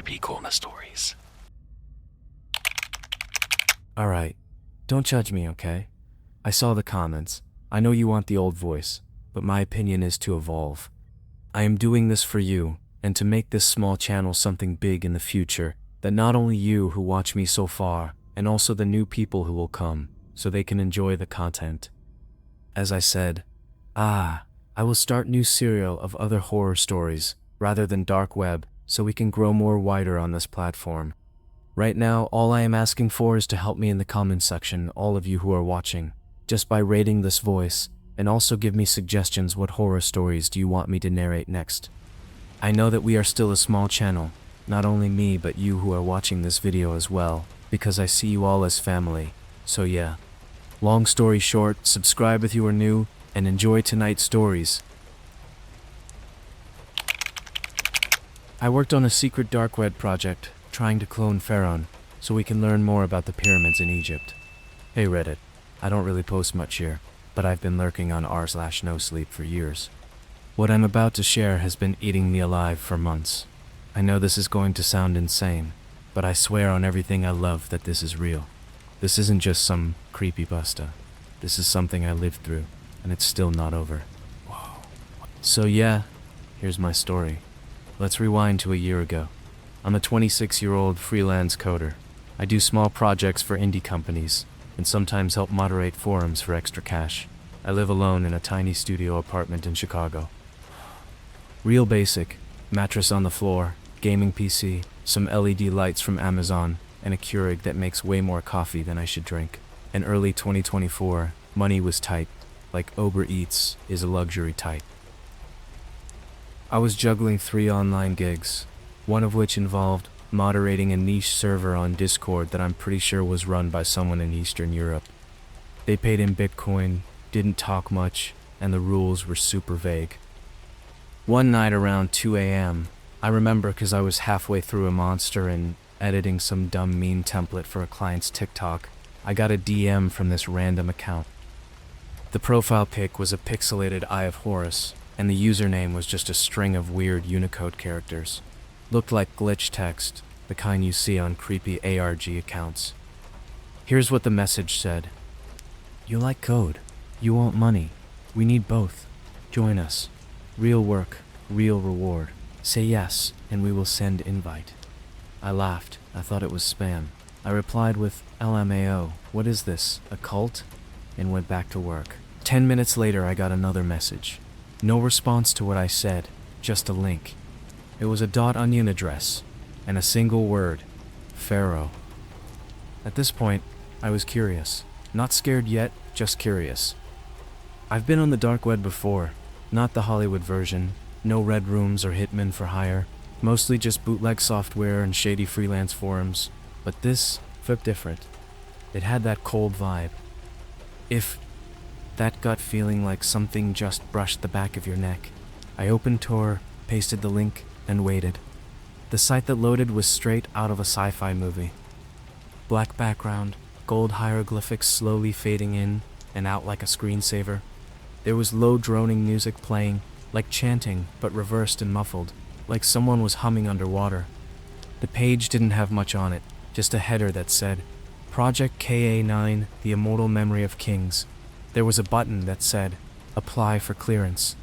CreepyCorner stories. Alright, don't judge me, okay? I saw the comments. I know you want the old voice, but my opinion is to evolve. I am doing this for you, and to make this small channel something big in the future, that not only you who watch me so far, and also the new people who will come, so they can enjoy the content. As I said, I will start new serial of other horror stories, rather than dark web, so we can grow more wider on this platform. Right now, all I am asking for is to help me in the comment section, all of you who are watching, just by rating this voice, and also give me suggestions what horror stories do you want me to narrate next. I know that we are still a small channel, not only me but you who are watching this video as well, because I see you all as family, so yeah. Long story short, subscribe if you are new, and enjoy tonight's stories. I worked on a secret dark web project, trying to clone Pharaoh, so we can learn more about the pyramids in Egypt. Hey Reddit, I don't really post much here, but I've been lurking on r/nosleep for years. What I'm about to share has been eating me alive for months. I know this is going to sound insane, but I swear on everything I love that this is real. This isn't just some creepypasta. This is something I lived through, and it's still not over. Whoa. So yeah, here's my story. Let's rewind to a year ago. I'm a 26-year-old freelance coder. I do small projects for indie companies, and sometimes help moderate forums for extra cash. I live alone in a tiny studio apartment in Chicago. Real basic, mattress on the floor, gaming PC, some LED lights from Amazon, and a Keurig that makes way more coffee than I should drink. In early 2024, money was tight, like Uber Eats is a luxury type. I was juggling 3 online gigs, one of which involved moderating a niche server on Discord that I'm pretty sure was run by someone in Eastern Europe. They paid in Bitcoin, didn't talk much, and the rules were super vague. One night around 2 a.m., I remember because I was halfway through a monster and editing some dumb meme template for a client's TikTok, I got a DM from this random account. The profile pic was a pixelated Eye of Horus, and the username was just a string of weird Unicode characters. Looked like glitch text, the kind you see on creepy ARG accounts. Here's what the message said. You like code. You want money. We need both. Join us. Real work, real reward. Say yes, and we will send invite. I laughed. I thought it was spam. I replied with, LMAO, what is this, a cult? And went back to work. 10 minutes later, I got another message. No response to what I said, just a link. It was a .onion address, and a single word, Pharaoh. At this point, I was curious. Not scared yet, just curious. I've been on the dark web before, not the Hollywood version, no red rooms or hitmen for hire, mostly just bootleg software and shady freelance forums, but this felt different. It had that cold vibe. That gut feeling like something just brushed the back of your neck. I opened Tor, pasted the link, and waited. The site that loaded was straight out of a sci-fi movie. Black background, gold hieroglyphics slowly fading in and out like a screensaver. There was low droning music playing, like chanting but reversed and muffled, like someone was humming underwater. The page didn't have much on it, just a header that said, Project KA9, The Immortal Memory of Kings. There was a button that said, Apply for clearance.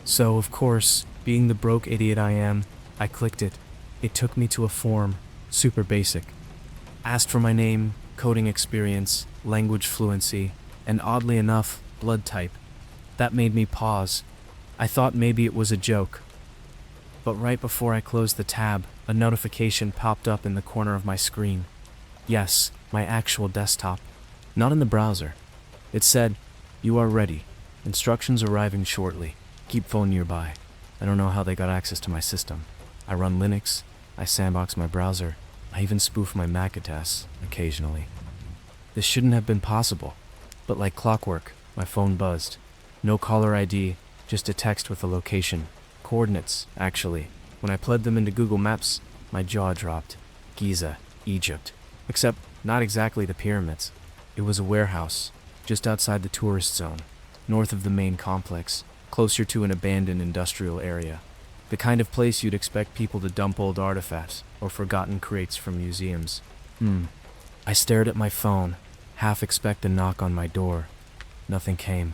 So, of course, being the broke idiot I am, I clicked it. It took me to a form, super basic. Asked for my name, coding experience, language fluency, and oddly enough, blood type. That made me pause. I thought maybe it was a joke. But right before I closed the tab, a notification popped up in the corner of my screen. Yes, my actual desktop. Not in the browser. It said, You are ready. Instructions arriving shortly. Keep phone nearby. I don't know how they got access to my system. I run Linux, I sandbox my browser, I even spoof my Mac OS occasionally. This shouldn't have been possible, but like clockwork, my phone buzzed. No caller ID, just a text with a location. Coordinates, actually. When I plugged them into Google Maps, my jaw dropped. Giza, Egypt. Except not exactly the pyramids. It was a warehouse, just outside the tourist zone, north of the main complex, closer to an abandoned industrial area. The kind of place you'd expect people to dump old artifacts or forgotten crates from museums. I stared at my phone, half expect a knock on my door. Nothing came,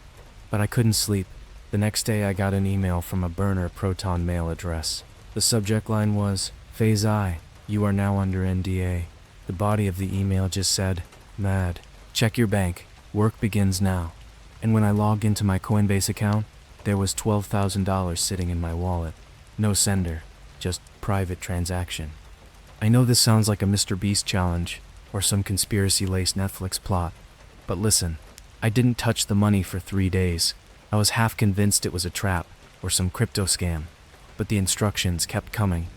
but I couldn't sleep. The next day I got an email from a burner Proton mail address. The subject line was, Pharaoh, you are now under NDA. The body of the email just said, mad. Check your bank. Work begins now. And when I logged into my Coinbase account, there was $12,000 sitting in my wallet. No sender, just private transaction. I know this sounds like a Mr. Beast challenge or some conspiracy-laced Netflix plot, but listen, I didn't touch the money for 3 days. I was half convinced it was a trap or some crypto scam, but the instructions kept coming.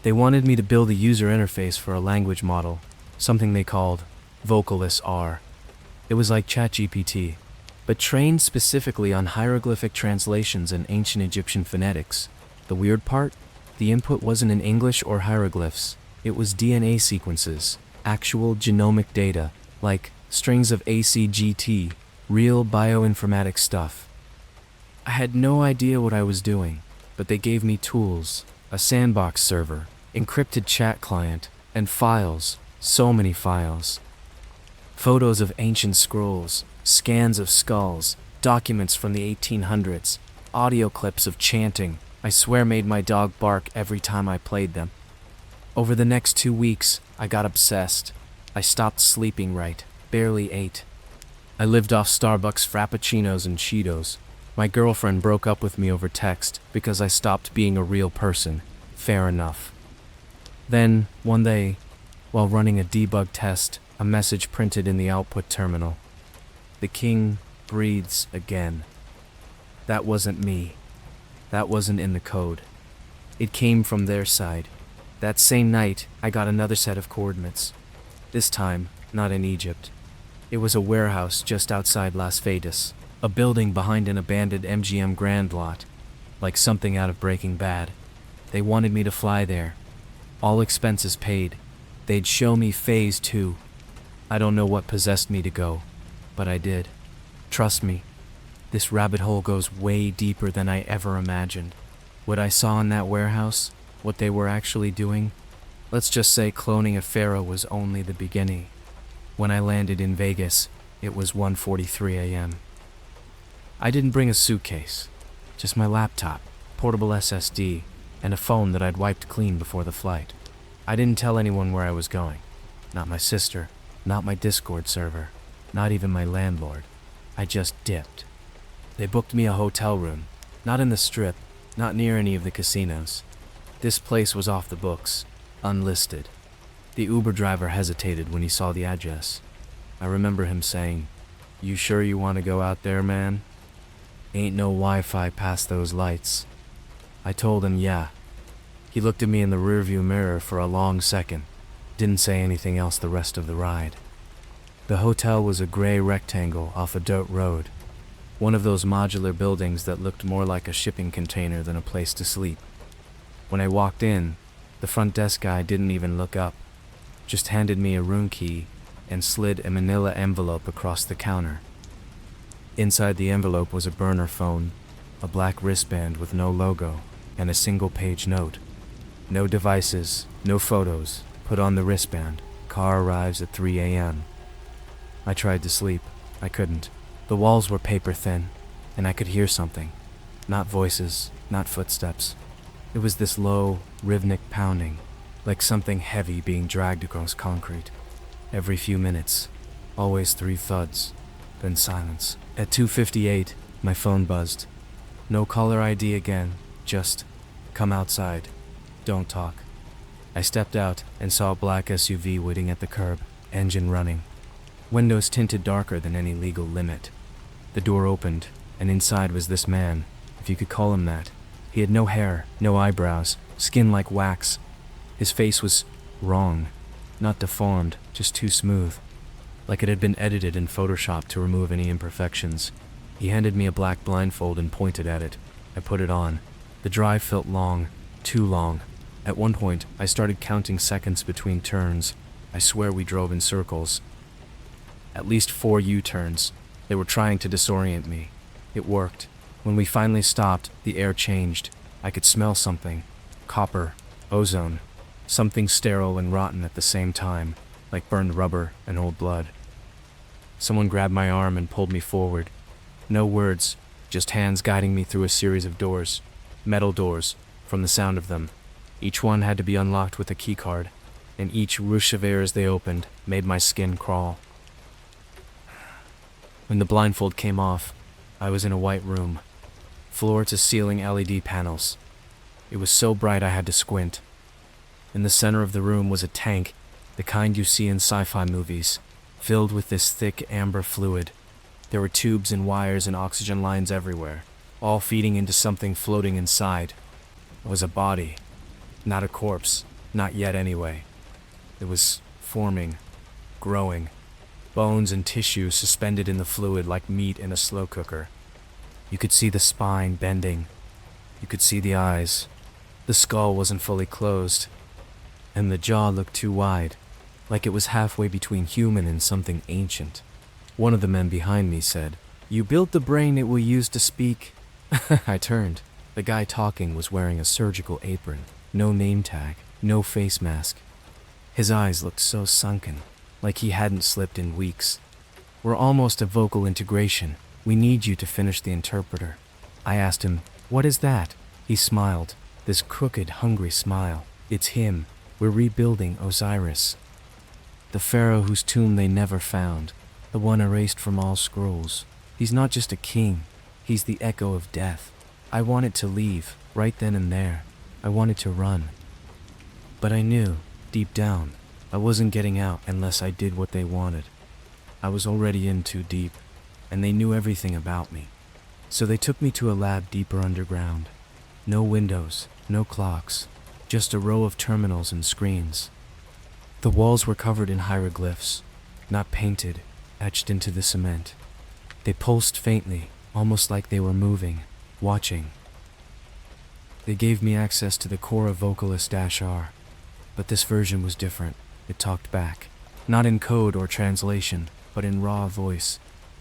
They wanted me to build a user interface for a language model, something they called Vocalist R. It was like ChatGPT, but trained specifically on hieroglyphic translations and ancient Egyptian phonetics. The weird part? The input wasn't in English or hieroglyphs. It was DNA sequences, actual genomic data, like strings of ACGT, real bioinformatics stuff. I had no idea what I was doing, but they gave me tools, a sandbox server, encrypted chat client, and files, so many files. Photos of ancient scrolls, scans of skulls, documents from the 1800s, audio clips of chanting, I swear made my dog bark every time I played them. Over the next 2 weeks, I got obsessed. I stopped sleeping right, barely ate. I lived off Starbucks Frappuccinos and Cheetos. My girlfriend broke up with me over text because I stopped being a real person. Fair enough. Then, one day, while running a debug test, a message printed in the output terminal. The king breathes again. That wasn't me. That wasn't in the code. It came from their side. That same night, I got another set of coordinates. This time, not in Egypt. It was a warehouse just outside Las Vegas, a building behind an abandoned MGM Grand lot, like something out of Breaking Bad. They wanted me to fly there. All expenses paid. They'd show me Phase 2. I don't know what possessed me to go, but I did. Trust me, this rabbit hole goes way deeper than I ever imagined. What I saw in that warehouse, what they were actually doing, let's just say cloning a pharaoh was only the beginning. When I landed in Vegas, it was 1:43 a.m. I didn't bring a suitcase, just my laptop, portable SSD, and a phone that I'd wiped clean before the flight. I didn't tell anyone where I was going. Not my sister, not my Discord server, not even my landlord. I just dipped. They booked me a hotel room, not in the Strip, not near any of the casinos. This place was off the books, unlisted. The Uber driver hesitated when he saw the address. I remember him saying, "You sure you want to go out there, man? Ain't no Wi-Fi past those lights." I told him, yeah. He looked at me in the rearview mirror for a long second, didn't say anything else the rest of the ride. The hotel was a gray rectangle off a dirt road, one of those modular buildings that looked more like a shipping container than a place to sleep. When I walked in, the front desk guy didn't even look up, just handed me a room key and slid a manila envelope across the counter. Inside the envelope was a burner phone, a black wristband with no logo, and a single-page note. No devices, no photos. Put on the wristband. Car arrives at 3 a.m. I tried to sleep. I couldn't. The walls were paper thin, and I could hear something. Not voices, not footsteps. It was this low, rhythmic pounding, like something heavy being dragged across concrete. Every few minutes, always 3 thuds, then silence. At 2:58, my phone buzzed. No caller ID again, just, "Come outside. Don't talk." I stepped out and saw a black SUV waiting at the curb, engine running. Windows tinted darker than any legal limit. The door opened, and inside was this man, if you could call him that. He had no hair, no eyebrows, skin like wax. His face was wrong, not deformed, just too smooth, like it had been edited in Photoshop to remove any imperfections. He handed me a black blindfold and pointed at it. I put it on. The drive felt long, too long. At one point, I started counting seconds between turns. I swear we drove in circles. At least 4 U-turns. They were trying to disorient me. It worked. When we finally stopped, the air changed. I could smell something. Copper, ozone, something sterile and rotten at the same time, like burned rubber and old blood. Someone grabbed my arm and pulled me forward. No words, just hands guiding me through a series of doors. Metal doors, from the sound of them. Each one had to be unlocked with a keycard, and each rush of air as they opened made my skin crawl. When the blindfold came off, I was in a white room. Floor-to-ceiling LED panels. It was so bright I had to squint. In the center of the room was a tank, the kind you see in sci-fi movies, filled with this thick amber fluid. There were tubes and wires and oxygen lines everywhere, all feeding into something floating inside. It was a body, not a corpse, not yet anyway. It was forming, growing, bones and tissue suspended in the fluid like meat in a slow cooker. You could see the spine bending. You could see the eyes. The skull wasn't fully closed, and the jaw looked too wide, like it was halfway between human and something ancient. One of the men behind me said, "You built the brain it will use to speak." I turned. The guy talking was wearing a surgical apron, no name tag, no face mask. His eyes looked so sunken, like he hadn't slept in weeks. "We're almost a vocal integration. We need you to finish the interpreter." I asked him, "What is that?" He smiled, this crooked, hungry smile. "It's him. We're rebuilding Osiris. The pharaoh whose tomb they never found, the one erased from all scrolls. He's not just a king, he's the echo of death. I wanted to leave, right then and there. I wanted to run. But I knew, deep down, I wasn't getting out unless I did what they wanted. I was already in too deep, and they knew everything about me. So they took me to a lab deeper underground. No windows, no clocks, just a row of terminals and screens. The walls were covered in hieroglyphs, not painted, etched into the cement. They pulsed faintly, almost like they were moving, watching. They gave me access to the core of Vocalist-R, but this version was different. It talked back, not in code or translation, but in raw voice.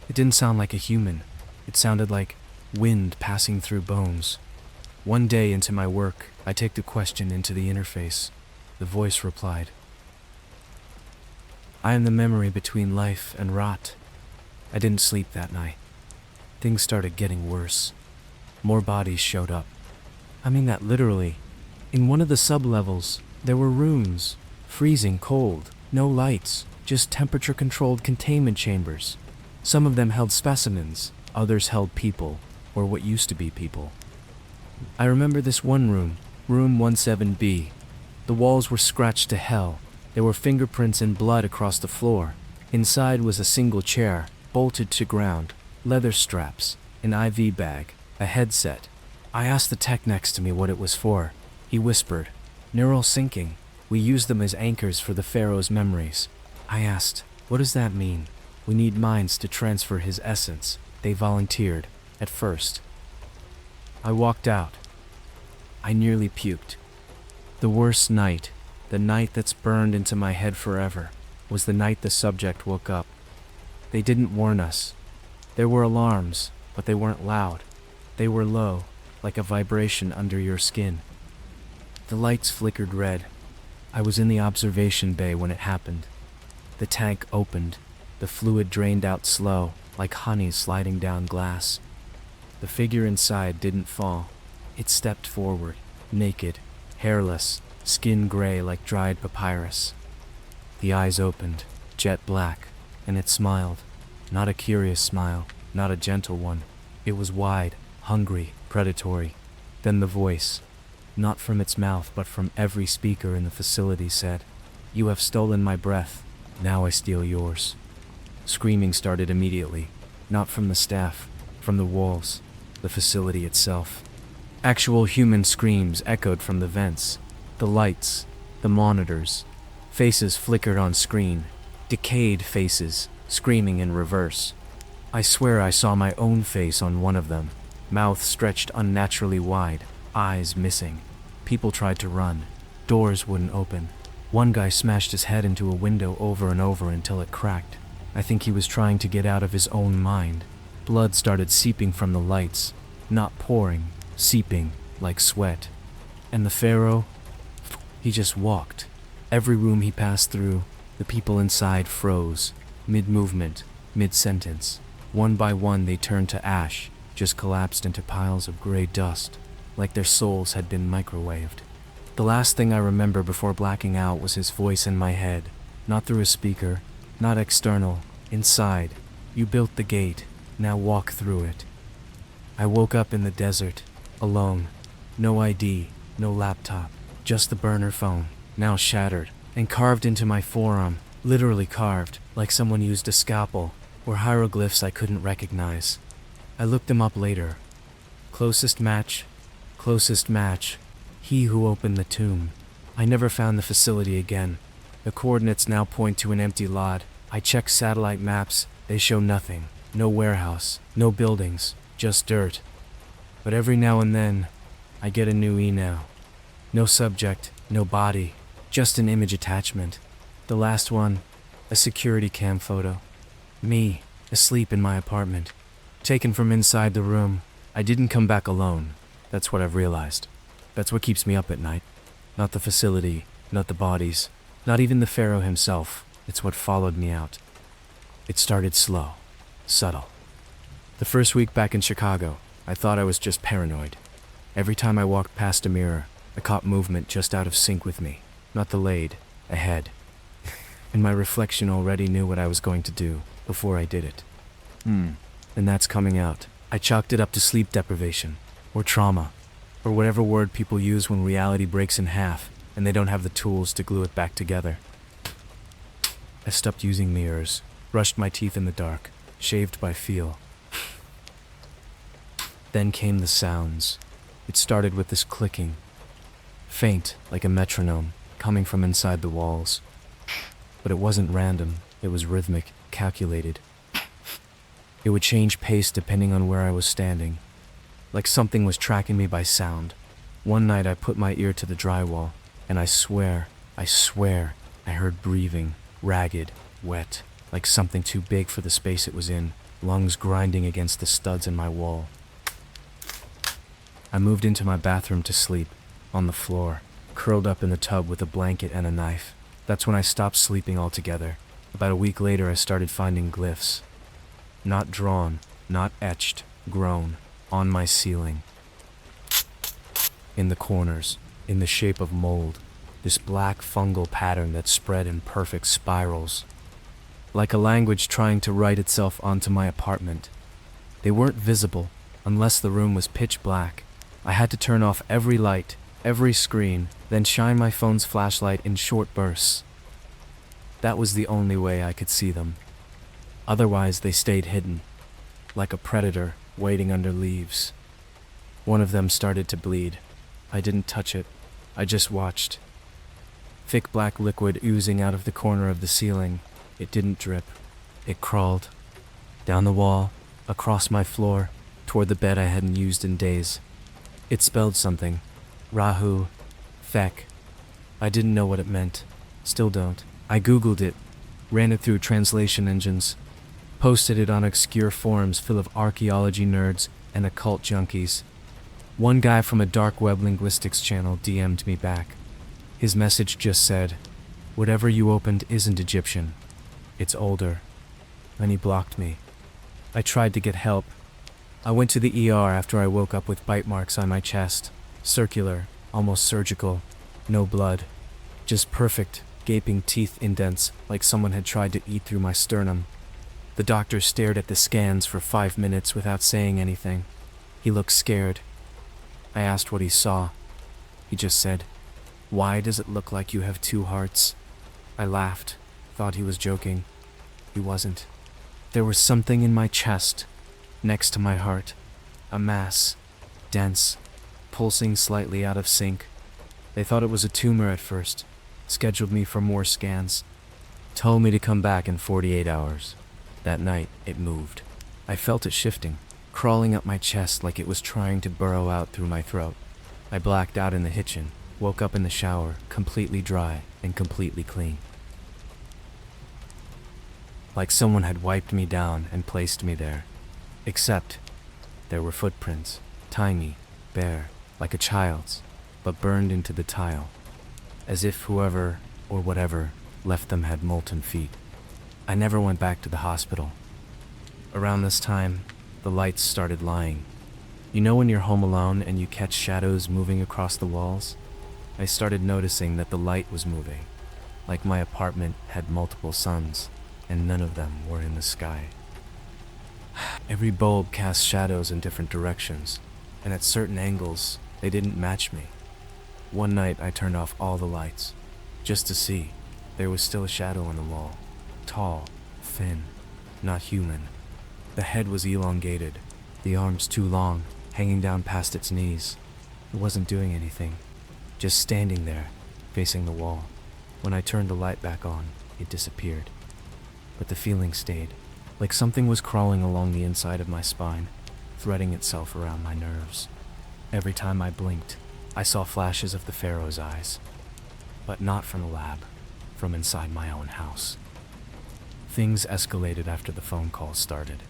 It didn't sound like a human. It sounded like wind passing through bones. One day into my work, I take the question into the interface. The voice replied, "I am the memory between life and rot." I didn't sleep that night. Things started getting worse. More bodies showed up. I mean that literally. In one of the sub-levels, there were rooms, freezing cold, no lights, just temperature-controlled containment chambers. Some of them held specimens, others held people, or what used to be people. I remember this one room, room 17B. The walls were scratched to hell. There were fingerprints and blood across the floor. Inside was a single chair, bolted to ground, leather straps, an IV bag, a headset. I asked the tech next to me what it was for. He whispered, "Neural syncing. We use them as anchors for the Pharaoh's memories." I asked, "What does that mean?" "We need minds to transfer his essence." They volunteered, at first. I walked out. I nearly puked. The worst night, the night that's burned into my head forever, was the night the subject woke up. They didn't warn us. There were alarms, but they weren't loud. They were low, like a vibration under your skin. The lights flickered red. I was in the observation bay when it happened. The tank opened. The fluid drained out slow, like honey sliding down glass. The figure inside didn't fall. It stepped forward, naked, hairless, skin gray like dried papyrus. The eyes opened, jet black, and it smiled. Not a curious smile, not a gentle one. It was wide, hungry, predatory. Then the voice, not from its mouth but from every speaker in the facility, said, "You have stolen my breath. Now I steal yours." Screaming started immediately, not from the staff, from the walls, the facility itself. Actual human screams echoed from the vents, the lights, the monitors. Faces flickered on screen, decayed faces, screaming in reverse. I swear I saw my own face on one of them, mouth stretched unnaturally wide, eyes missing. People tried to run. Doors wouldn't open. One guy smashed his head into a window over and over until it cracked. I think he was trying to get out of his own mind. Blood started seeping from the lights. Not pouring, seeping. like sweat. And the Pharaoh, he just walked. Every room he passed through, the people inside froze, mid-movement, mid-sentence. One by one they turned to ash, just collapsed into piles of gray dust, like their souls had been microwaved. The last thing I remember before blacking out was his voice in my head, not through a speaker, not external, inside. You built the gate, now walk through it. I woke up in the desert, alone. No ID, no laptop, just the burner phone, now shattered, and carved into my forearm, literally carved, like someone used a scalpel, were hieroglyphs I couldn't recognize. I looked them up later. Closest match, he who opened the tomb. I never found the facility again. The coordinates now point to an empty lot. I checked satellite maps, they show nothing. No warehouse, no buildings, just dirt. But every now and then, I get a new email. No subject, no body, just an image attachment. The last one, a security cam photo. Me, asleep in my apartment. Taken from inside the room. I didn't come back alone. That's what I've realized. That's what keeps me up at night. Not the facility, not the bodies, not even the Pharaoh himself. It's what followed me out. It started slow, subtle. The first week back in Chicago, I thought I was just paranoid. Every time I walked past a mirror, I caught movement just out of sync with me, not delayed, ahead. And my reflection already knew what I was going to do before I did it. And that's coming out. I chalked it up to sleep deprivation, or trauma, or whatever word people use when reality breaks in half and they don't have the tools to glue it back together. I stopped using mirrors, brushed my teeth in the dark, shaved by feel. Then came the sounds. It started with this clicking, faint like a metronome, coming from inside the walls. But it wasn't random, it was rhythmic, calculated. It would change pace depending on where I was standing, like something was tracking me by sound. One night I put my ear to the drywall, and I swear, I heard breathing, ragged, wet, like something too big for the space it was in, lungs grinding against the studs in my wall. I moved into my bathroom to sleep, on the floor, curled up in the tub with a blanket and a knife. That's when I stopped sleeping altogether. About a week later, I started finding glyphs. Not drawn, not etched, grown, on my ceiling. In the corners, in the shape of mold, this black fungal pattern that spread in perfect spirals. Like a language trying to write itself onto my apartment. They weren't visible, unless the room was pitch black. I had to turn off every light, every screen, then shine my phone's flashlight in short bursts. That was the only way I could see them. Otherwise, they stayed hidden, like a predator waiting under leaves. One of them started to bleed. I didn't touch it. I just watched. Thick black liquid oozing out of the corner of the ceiling. It didn't drip. It crawled. Down the wall, across my floor, toward the bed I hadn't used in days. It spelled something. Rahu. Thek. I didn't know what it meant. Still don't. I Googled it, ran it through translation engines, posted it on obscure forums full of archaeology nerds and occult junkies. One guy from a dark web linguistics channel DM'd me back. His message just said, "Whatever you opened isn't Egyptian. It's older." Then he blocked me. I tried to get help. I went to the ER after I woke up with bite marks on my chest. Circular, almost surgical. No blood. Just perfect, gaping teeth indents like someone had tried to eat through my sternum. The doctor stared at the scans for 5 minutes without saying anything. He looked scared. I asked what he saw. He just said, "Why does it look like you have 2 hearts?" I laughed, thought he was joking. He wasn't. There was something in my chest, next to my heart, a mass, dense, pulsing slightly out of sync. They thought it was a tumor at first, scheduled me for more scans, told me to come back in 48 hours. That night, it moved. I felt it shifting, crawling up my chest like it was trying to burrow out through my throat. I blacked out in the kitchen, woke up in the shower, completely dry and completely clean. Like someone had wiped me down and placed me there. Except, there were footprints, tiny, bare, like a child's, but burned into the tile, as if whoever or whatever left them had molten feet. I never went back to the hospital. Around this time, the lights started lying. You know when you're home alone and you catch shadows moving across the walls? I started noticing that the light was moving, like my apartment had multiple suns, and none of them were in the sky. Every bulb cast shadows in different directions, and at certain angles, they didn't match me. One night I turned off all the lights, just to see. There was still a shadow on the wall. Tall, thin, not human. The head was elongated, the arms too long, hanging down past its knees. It wasn't doing anything, just standing there, facing the wall. When I turned the light back on, it disappeared. But the feeling stayed, like something was crawling along the inside of my spine, threading itself around my nerves. Every time I blinked, I saw flashes of the Pharaoh's eyes, but not from the lab, from inside my own house. Things escalated after the phone calls started.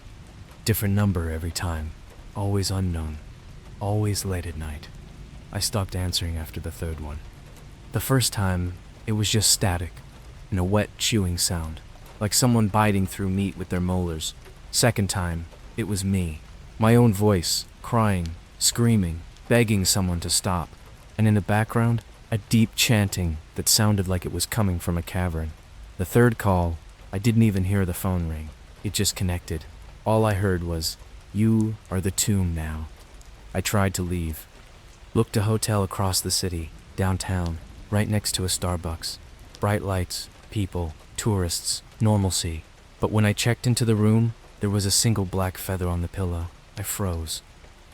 Different number every time, always unknown, always late at night. I stopped answering after the third one. The first time, it was just static, and a wet chewing sound, like someone biting through meat with their molars. Second time, it was me, my own voice, crying, screaming, begging someone to stop, and in the background, a deep chanting that sounded like it was coming from a cavern. The third call, I didn't even hear the phone ring. It just connected. All I heard was, "You are the tomb now." I tried to leave. Looked a hotel across the city, downtown, right next to a Starbucks. Bright lights, people, tourists, normalcy. But when I checked into the room, there was a single black feather on the pillow. I froze.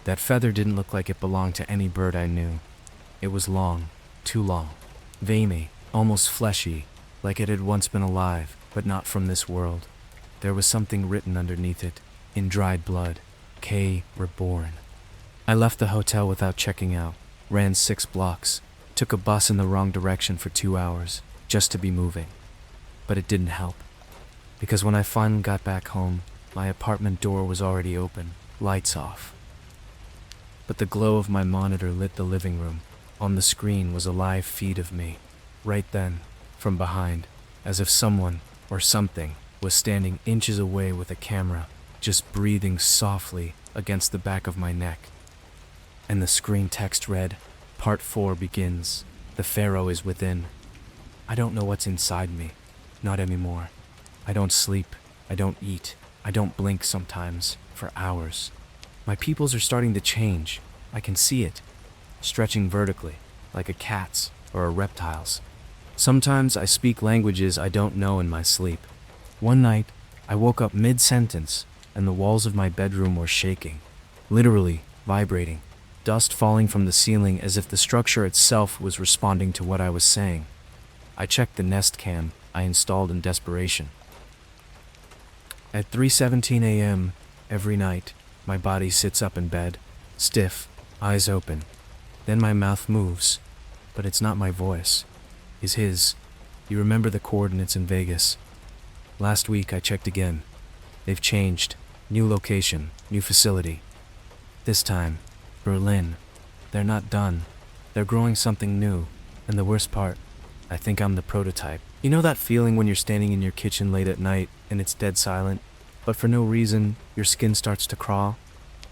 That feather didn't look like it belonged to any bird I knew. It was long, too long, veiny, almost fleshy, like it had once been alive, but not from this world. There was something written underneath it, in dried blood, K. Reborn. I left the hotel without checking out, ran 6 blocks, took a bus in the wrong direction for 2 hours, just to be moving. But it didn't help, because when I finally got back home, my apartment door was already open, lights off. But the glow of my monitor lit the living room. On the screen was a live feed of me, right then, from behind, as if someone, or something, was standing inches away with a camera, just breathing softly against the back of my neck. And the screen text read, "Part 4 begins. The Pharaoh is within." I don't know what's inside me. Not anymore. I don't sleep. I don't eat. I don't blink sometimes, for hours. My pupils are starting to change. I can see it. Stretching vertically, like a cat's or a reptile's. Sometimes I speak languages I don't know in my sleep. One night, I woke up mid-sentence, and the walls of my bedroom were shaking, literally vibrating, dust falling from the ceiling as if the structure itself was responding to what I was saying. I checked the Nest Cam I installed in desperation. At 3:17 a.m. every night, my body sits up in bed, stiff, eyes open. Then my mouth moves, but it's not my voice. It's his. You remember the coordinates in Vegas. Last week I checked again. They've changed. New location, new facility. This time, Berlin. They're not done. They're growing something new. And the worst part, I think I'm the prototype. You know that feeling when you're standing in your kitchen late at night and it's dead silent, but for no reason, your skin starts to crawl?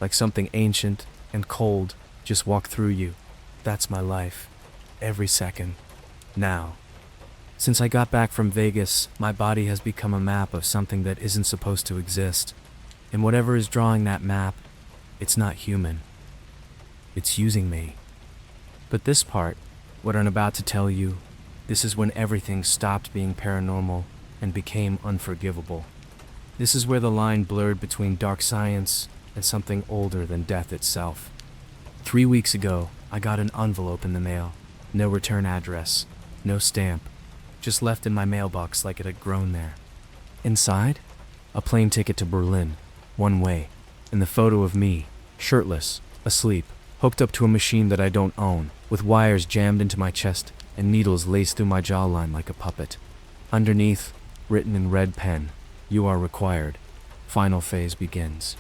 Like something ancient and cold just walked through you. That's my life. Every second. Now. Since I got back from Vegas, my body has become a map of something that isn't supposed to exist. And whatever is drawing that map, it's not human. It's using me. But this part, what I'm about to tell you, this is when everything stopped being paranormal and became unforgivable. This is where the line blurred between dark science and something older than death itself. 3 weeks ago, I got an envelope in the mail. No return address, no stamp, just left in my mailbox like it had grown there. Inside, a plane ticket to Berlin, one way, and the photo of me, shirtless, asleep, hooked up to a machine that I don't own, with wires jammed into my chest and needles laced through my jawline like a puppet. Underneath, written in red pen, "You are required. Final phase begins."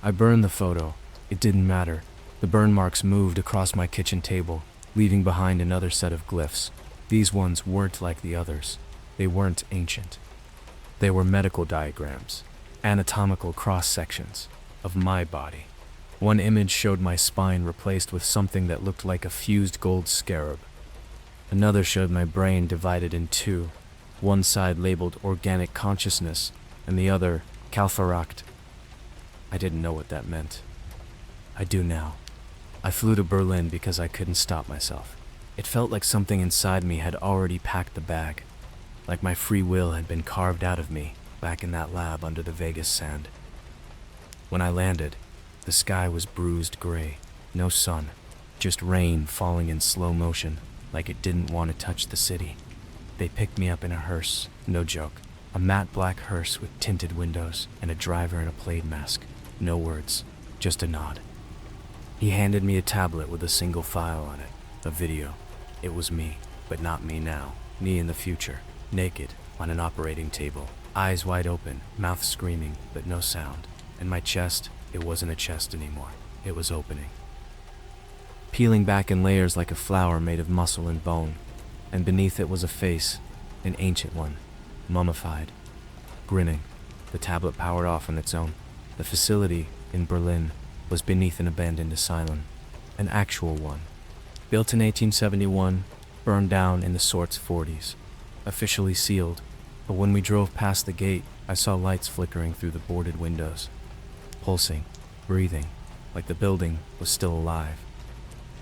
I burned the photo. It didn't matter. The burn marks moved across my kitchen table, leaving behind another set of glyphs. These ones weren't like the others. They weren't ancient. They were medical diagrams, anatomical cross-sections of my body. One image showed my spine replaced with something that looked like a fused gold scarab. Another showed my brain divided in two, one side labeled organic consciousness and the other Kalfaracht. I didn't know what that meant. I do now. I flew to Berlin because I couldn't stop myself. It felt like something inside me had already packed the bag, like my free will had been carved out of me back in that lab under the Vegas sand. When I landed, the sky was bruised gray, no sun, just rain falling in slow motion like it didn't want to touch the city. They picked me up in a hearse, no joke, a matte black hearse with tinted windows and a driver in a plaid mask. No words, just a nod. He handed me a tablet with a single file on it, a video. It was me, but not me now, me in the future, naked, on an operating table, eyes wide open, mouth screaming, but no sound. And my chest, it wasn't a chest anymore, it was opening. Peeling back in layers like a flower made of muscle and bone, and beneath it was a face, an ancient one, mummified. Grinning, the tablet powered off on its own. The facility, in Berlin, was beneath an abandoned asylum, an actual one. Built in 1871, burned down in the sort's 40s. Officially sealed, but when we drove past the gate, I saw lights flickering through the boarded windows. Pulsing, breathing, like the building was still alive.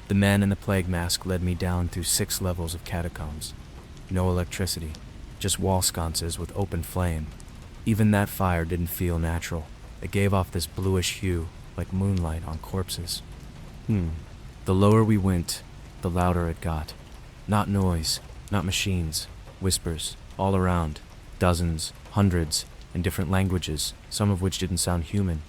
The man in the plague mask led me down through 6 levels of catacombs. No electricity, just wall sconces with open flame. Even that fire didn't feel natural. It gave off this bluish hue, like moonlight on corpses. The lower we went, the louder it got. Not noise, not machines, whispers, all around. Dozens, hundreds, in different languages, some of which didn't sound human.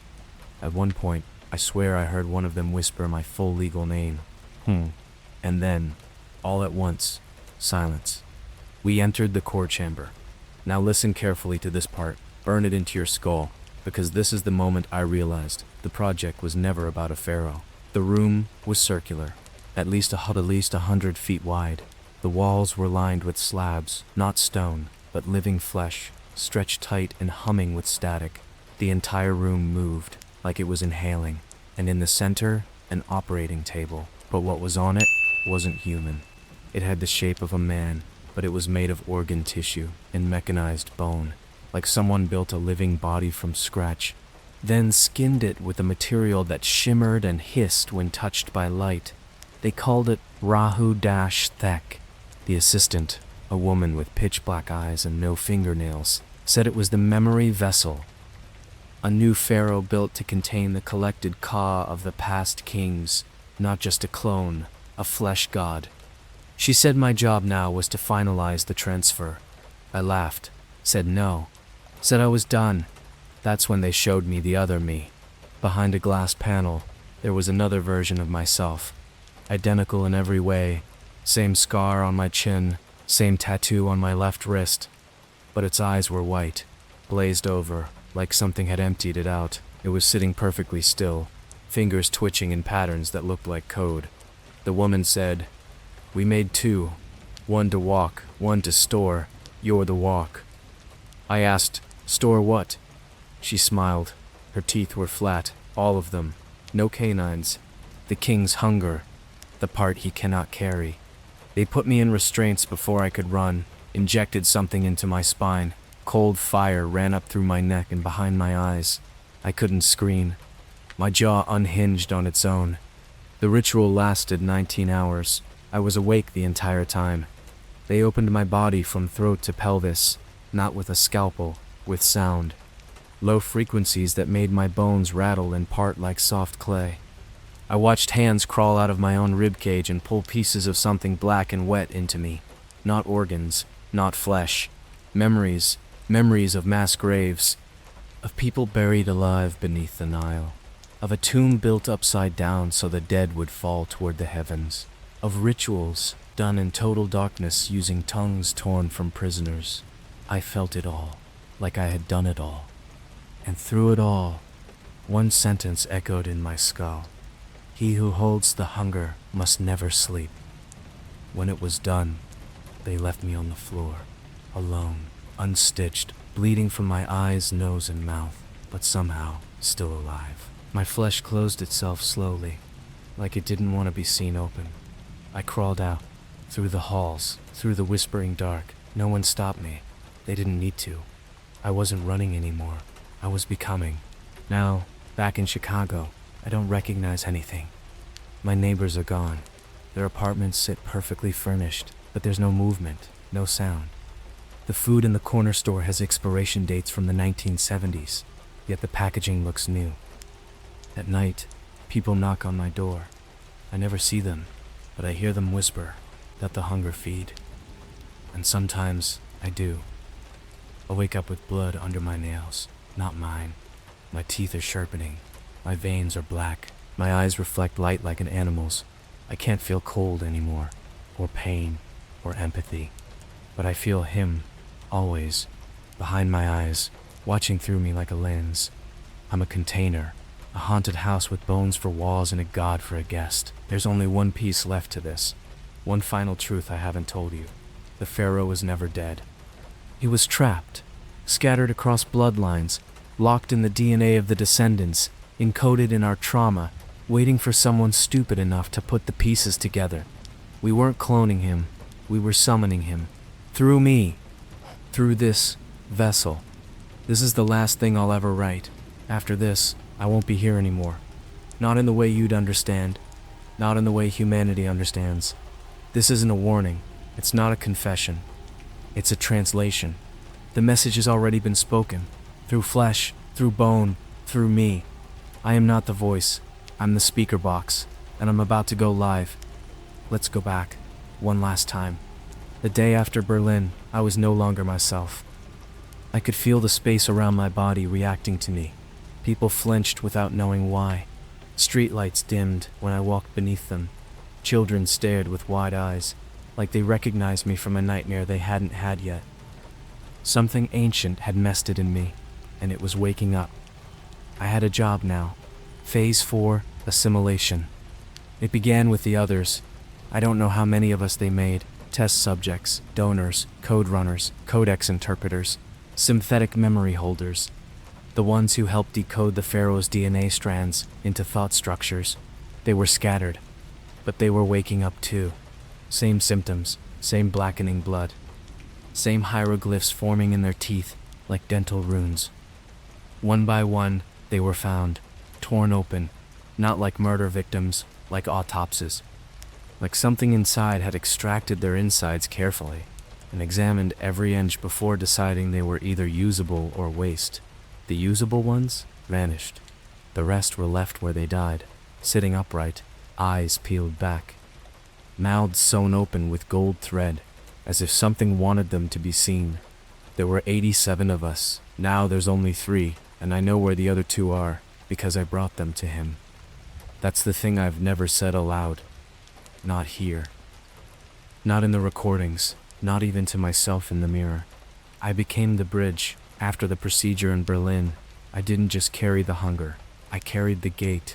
At one point, I swear I heard one of them whisper my full legal name. And then, all at once, silence. We entered the core chamber. Now listen carefully to this part. Burn it into your skull, because this is the moment I realized the project was never about a pharaoh. The room was circular, at least 100 feet wide. The walls were lined with slabs, not stone, but living flesh, stretched tight and humming with static. The entire room moved, like it was inhaling, and in the center, an operating table. But what was on it wasn't human. It had the shape of a man, but it was made of organ tissue and mechanized bone, like someone built a living body from scratch, then skinned it with a material that shimmered and hissed when touched by light. They called it Rahu-Thek. The assistant, a woman with pitch-black eyes and no fingernails, said it was the memory vessel, a new pharaoh built to contain the collected Ka of the past kings, not just a clone, a flesh god. She said my job now was to finalize the transfer. I laughed, said no, said I was done. That's when they showed me the other me. Behind a glass panel, there was another version of myself, identical in every way, same scar on my chin, same tattoo on my left wrist, but its eyes were white, glazed over, like something had emptied it out. It was sitting perfectly still, fingers twitching in patterns that looked like code. The woman said, "We made 2, one to walk, one to store. You're the walk." I asked, "Store what?" She smiled. Her teeth were flat, all of them, no canines. The king's hunger, the part he cannot carry. They put me in restraints before I could run, injected something into my spine. Cold fire ran up through my neck and behind my eyes. I couldn't scream. My jaw unhinged on its own. The ritual lasted 19 hours. I was awake the entire time. They opened my body from throat to pelvis, not with a scalpel, with sound. Low frequencies that made my bones rattle and part like soft clay. I watched hands crawl out of my own ribcage and pull pieces of something black and wet into me. Not organs, not flesh. Memories of mass graves, of people buried alive beneath the Nile, of a tomb built upside down so the dead would fall toward the heavens, of rituals done in total darkness using tongues torn from prisoners. I felt it all, like I had done it all. And through it all, one sentence echoed in my skull. He who holds the hunger must never sleep. When it was done, they left me on the floor, alone, unstitched, bleeding from my eyes, nose, and mouth, but somehow still alive. My flesh closed itself slowly, like it didn't want to be seen open. I crawled out, through the halls, through the whispering dark. No one stopped me. They didn't need to. I wasn't running anymore. I was becoming. Now, back in Chicago, I don't recognize anything. My neighbors are gone. Their apartments sit perfectly furnished, but there's no movement, no sound. The food in the corner store has expiration dates from the 1970s, yet the packaging looks new. At night, people knock on my door. I never see them, but I hear them whisper that the hunger feed. And sometimes I do. I wake up with blood under my nails, not mine. My teeth are sharpening. My veins are black. My eyes reflect light like an animal's. I can't feel cold anymore, or pain, or empathy. But I feel him, always, behind my eyes, watching through me like a lens. I'm a container, a haunted house with bones for walls and a god for a guest. There's only one piece left to this. One final truth I haven't told you. The Pharaoh was never dead. He was trapped, scattered across bloodlines, locked in the DNA of the descendants, encoded in our trauma, waiting for someone stupid enough to put the pieces together. We weren't cloning him. We were summoning him. Through me. Through this vessel. This is the last thing I'll ever write. After this, I won't be here anymore. Not in the way you'd understand. Not in the way humanity understands. This isn't a warning. It's not a confession. It's a translation. The message has already been spoken. Through flesh, through bone, through me. I am not the voice. I'm the speaker box, and I'm about to go live. Let's go back. One last time. The day after Berlin, I was no longer myself. I could feel the space around my body reacting to me. People flinched without knowing why. Streetlights dimmed when I walked beneath them. Children stared with wide eyes, like they recognized me from a nightmare they hadn't had yet. Something ancient had nested in me, and it was waking up. I had a job now. Phase 4, assimilation. It began with the others. I don't know how many of us they made. Test subjects, donors, code runners, codex interpreters, synthetic memory holders. The ones who helped decode the Pharaoh's DNA strands into thought structures. They were scattered, but they were waking up too. Same symptoms, same blackening blood. Same hieroglyphs forming in their teeth like dental runes. One by one, they were found, torn open, not like murder victims, like autopsies. Like something inside had extracted their insides carefully and examined every inch before deciding they were either usable or waste. The usable ones vanished. The rest were left where they died, sitting upright, eyes peeled back, mouths sewn open with gold thread, as if something wanted them to be seen. There were 87 of us. Now there's only 3, and I know where the other 2 are, because I brought them to him. That's the thing I've never said aloud. Not here. Not in the recordings, not even to myself in the mirror. I became the bridge. After the procedure in Berlin, I didn't just carry the hunger, I carried the gate.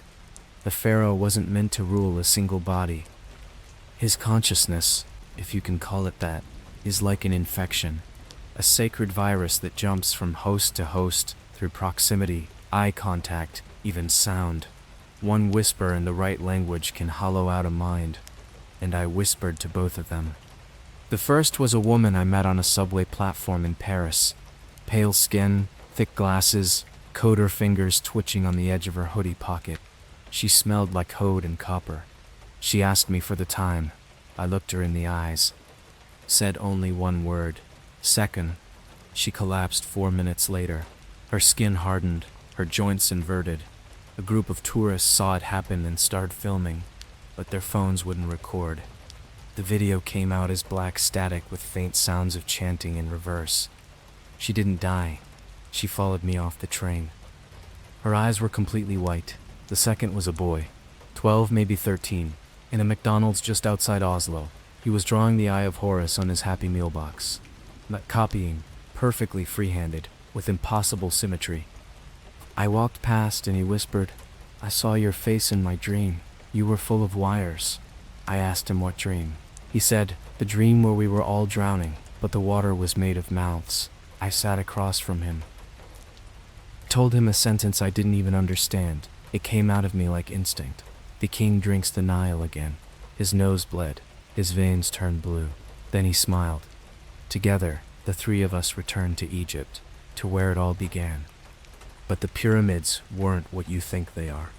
The Pharaoh wasn't meant to rule a single body. His consciousness, if you can call it that, is like an infection, a sacred virus that jumps from host to host through proximity, eye contact, even sound. One whisper in the right language can hollow out a mind, and I whispered to both of them. The first was a woman I met on a subway platform in Paris. Pale skin, thick glasses, coder fingers twitching on the edge of her hoodie pocket. She smelled like code and copper. She asked me for the time. I looked her in the eyes. Said only one word. Second. She collapsed 4 minutes later. Her skin hardened, her joints inverted. A group of tourists saw it happen and started filming, but their phones wouldn't record. The video came out as black static with faint sounds of chanting in reverse. She didn't die. She followed me off the train. Her eyes were completely white. The second was a boy, 12, maybe 13, in a McDonald's just outside Oslo. He was drawing the Eye of Horus on his Happy Meal box. Not copying, perfectly free-handed, with impossible symmetry. I walked past and he whispered, "I saw your face in my dream." You were full of wires. I asked him what dream. He said, the dream where we were all drowning, but the water was made of mouths. I sat across from him. Told him a sentence I didn't even understand. It came out of me like instinct. The king drinks the Nile again. His nose bled. His veins turned blue. Then he smiled. Together, the three of us returned to Egypt, to where it all began. But the pyramids weren't what you think they are.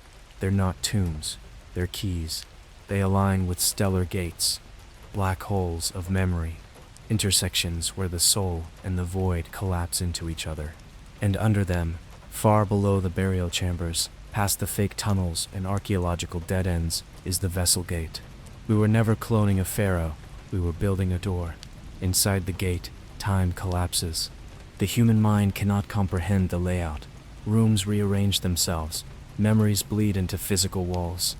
They're not tombs. They're keys. They align with stellar gates, black holes of memory, intersections where the soul and the void collapse into each other. And under them, far below the burial chambers, past the fake tunnels and archaeological dead ends, is the vessel gate. We were never cloning a pharaoh. We were building a door. Inside the gate, time collapses. The human mind cannot comprehend the layout. Rooms rearrange themselves. Memories bleed into physical walls.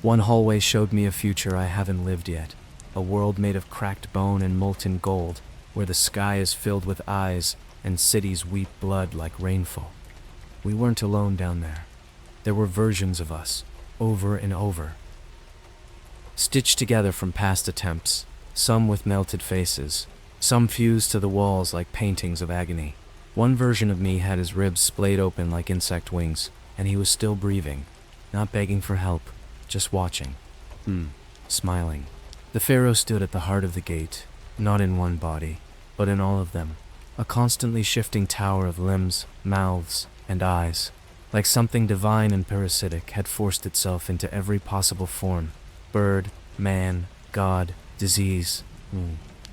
One hallway showed me a future I haven't lived yet. A world made of cracked bone and molten gold, where the sky is filled with eyes and cities weep blood like rainfall. We weren't alone down there. There were versions of us, over and over, stitched together from past attempts, some with melted faces, some fused to the walls like paintings of agony. One version of me had his ribs splayed open like insect wings, and he was still breathing, not begging for help, just watching, smiling. The pharaoh stood at the heart of the gate, not in one body, but in all of them, a constantly shifting tower of limbs, mouths, and eyes, like something divine and parasitic had forced itself into every possible form: bird, man, god, disease.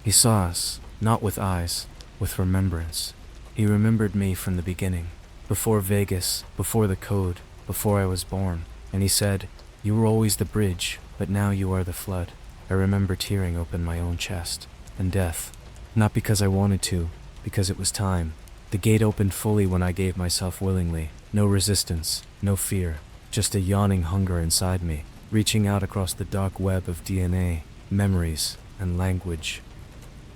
He saw us, not with eyes, with remembrance. He remembered me from the beginning, before Vegas, before the code, before I was born. And he said, you were always the bridge, but now you are the flood. I remember tearing open my own chest. And death, not because I wanted to, because it was time. The gate opened fully when I gave myself willingly. No resistance, no fear, just a yawning hunger inside me, reaching out across the dark web of DNA, memories, and language.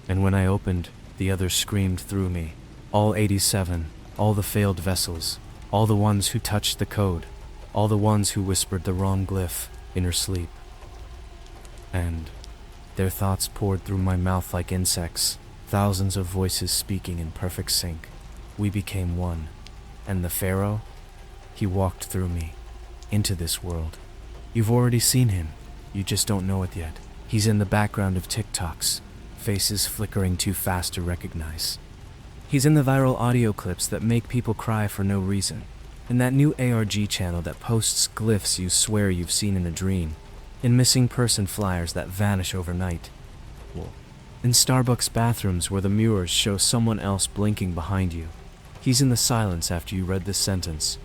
And when I opened, the others screamed through me. All 87, all the failed vessels, all the ones who touched the code, all the ones who whispered the wrong glyph in her sleep. And their thoughts poured through my mouth like insects, thousands of voices speaking in perfect sync. We became one. And the pharaoh? He walked through me, into this world. You've already seen him. You just don't know it yet. He's in the background of TikToks, faces flickering too fast to recognize. He's in the viral audio clips that make people cry for no reason. In that new ARG channel that posts glyphs you swear you've seen in a dream. In missing person flyers that vanish overnight. In Starbucks bathrooms where the mirrors show someone else blinking behind you. He's in the silence after you read this sentence.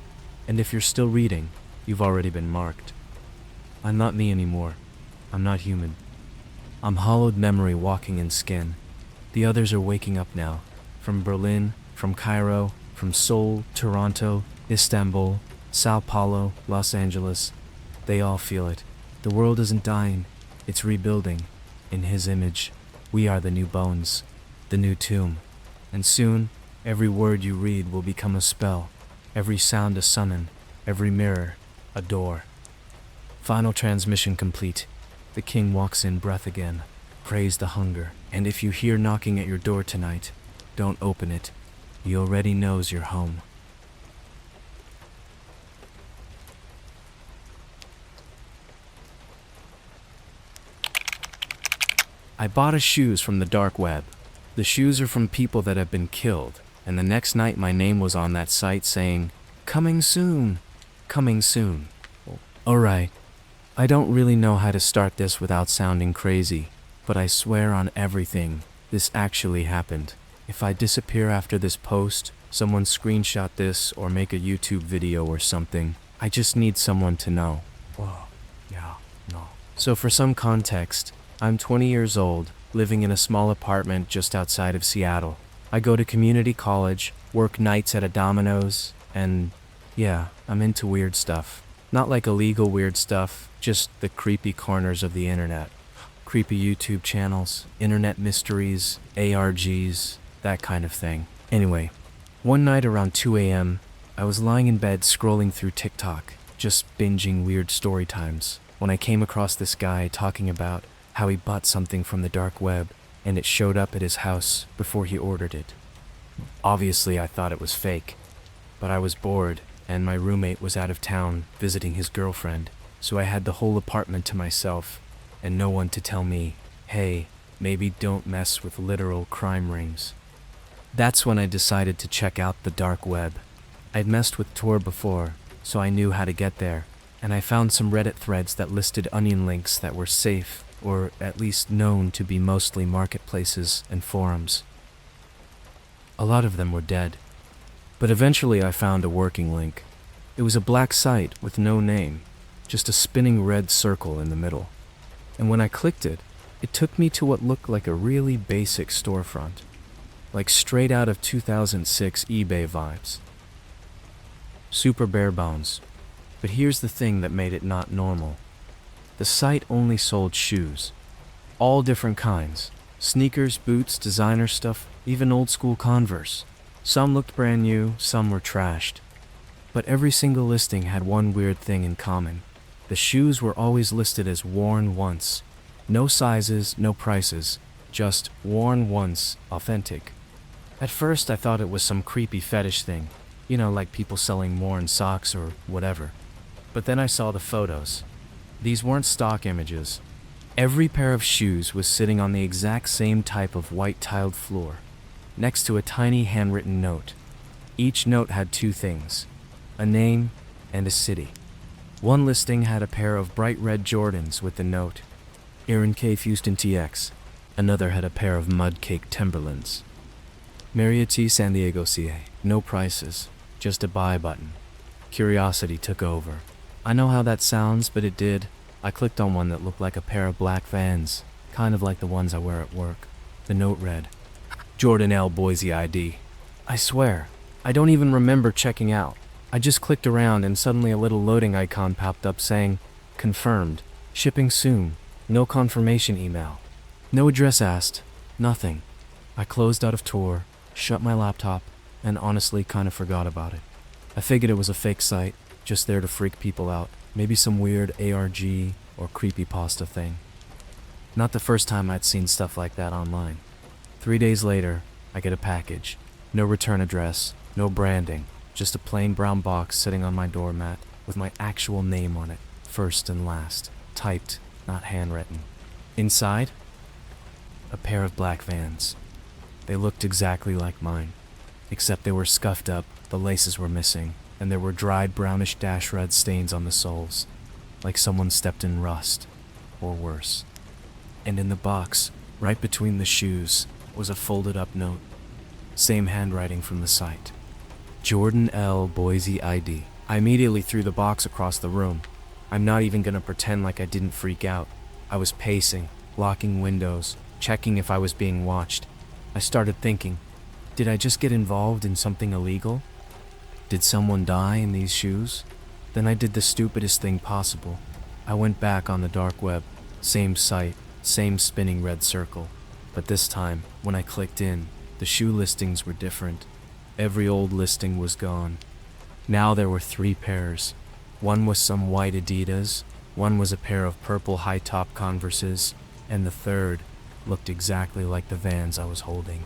And if you're still reading, you've already been marked. I'm not me anymore. I'm not human. I'm hollowed memory walking in skin. The others are waking up now. From Berlin, from Cairo, from Seoul, Toronto, Istanbul, Sao Paulo, Los Angeles. They all feel it. The world isn't dying. It's rebuilding. In his image, we are the new bones, the new tomb. And soon, every word you read will become a spell. Every sound a summon. Every mirror, a door. Final transmission complete. The king walks in breath again. Praise the hunger. And if you hear knocking at your door tonight, don't open it. He already knows you're home. I bought his shoes from the dark web. The shoes are from people that have been killed, and the next night my name was on that site saying, coming soon, coming soon. Alright, I don't really know how to start this without sounding crazy, but I swear on everything, this actually happened. If I disappear after this post, someone screenshot this or make a YouTube video or something, I just need someone to know. So for some context, I'm 20 years old, living in a small apartment just outside of Seattle. I go to community college, work nights at a Domino's, and yeah, I'm into weird stuff. Not like illegal weird stuff, just the creepy corners of the internet. Creepy YouTube channels, internet mysteries, ARGs, that kind of thing. Anyway, one night around 2 a.m., I was lying in bed scrolling through TikTok, just binging weird story times. when I came across this guy talking about how he bought something from the dark web and it showed up at his house before he ordered it. Obviously, I thought it was fake, but I was bored and my roommate was out of town visiting his girlfriend, so I had the whole apartment to myself and no one to tell me, hey, maybe don't mess with literal crime rings. That's when I decided to check out the dark web. I'd messed with Tor before, so I knew how to get there, and I found some Reddit threads that listed onion links that were safe, or at least known to be mostly marketplaces and forums. A lot of them were dead, but eventually I found a working link. It was a black site with no name, just a spinning red circle in the middle. And when I clicked it, it took me to what looked like a really basic storefront, like straight out of 2006 eBay vibes. Super bare bones. But here's the thing that made it not normal. The site only sold shoes. All different kinds. Sneakers, boots, designer stuff, even old school Converse. Some looked brand new, some were trashed. But every single listing had one weird thing in common. The shoes were always listed as worn once. No sizes, no prices. Just worn once, authentic. At first I thought it was some creepy fetish thing. You know, like people selling worn socks or whatever. But then I saw the photos. These weren't stock images. Every pair of shoes was sitting on the exact same type of white tiled floor, next to a tiny handwritten note. Each note had two things, a name and a city. One listing had a pair of bright red Jordans with the note, Aaron K. Houston TX. Another had a pair of Mudcake Timberlands. Marriott San Diego CA, no prices, just a buy button. Curiosity took over. I know how that sounds, but it did. I clicked on one that looked like a pair of black Vans, kind of like the ones I wear at work. The note read, Jordan L. Boise ID. I swear, I don't even remember checking out. I just clicked around and suddenly a little loading icon popped up saying, confirmed, shipping soon, no confirmation email. No address asked, nothing. I closed out of Tor, shut my laptop, and honestly kind of forgot about it. I figured it was a fake site, just there to freak people out, maybe some weird ARG or Creepypasta thing. Not the first time I'd seen stuff like that online. 3 days later, I get a package. No return address, no branding, just a plain brown box sitting on my doormat with my actual name on it, first and last, typed, not handwritten. Inside, a pair of black Vans. They looked exactly like mine, except they were scuffed up, the laces were missing, and there were dried brownish dash red stains on the soles, like someone stepped in rust, or worse. And in the box, right between the shoes, was a folded up note. Same handwriting from the site. Jordan L. Boise ID. I immediately threw the box across the room. I'm not even gonna pretend like I didn't freak out. I was pacing, locking windows, checking if I was being watched. I started thinking, did I just get involved in something illegal? Did someone die in these shoes? Then I did the stupidest thing possible. I went back on the dark web. Same site, same spinning red circle. But this time, when I clicked in, the shoe listings were different. Every old listing was gone. Now there were 3 pairs. One was some white Adidas, one was a pair of purple high-top Converses, and the third looked exactly like the Vans I was holding.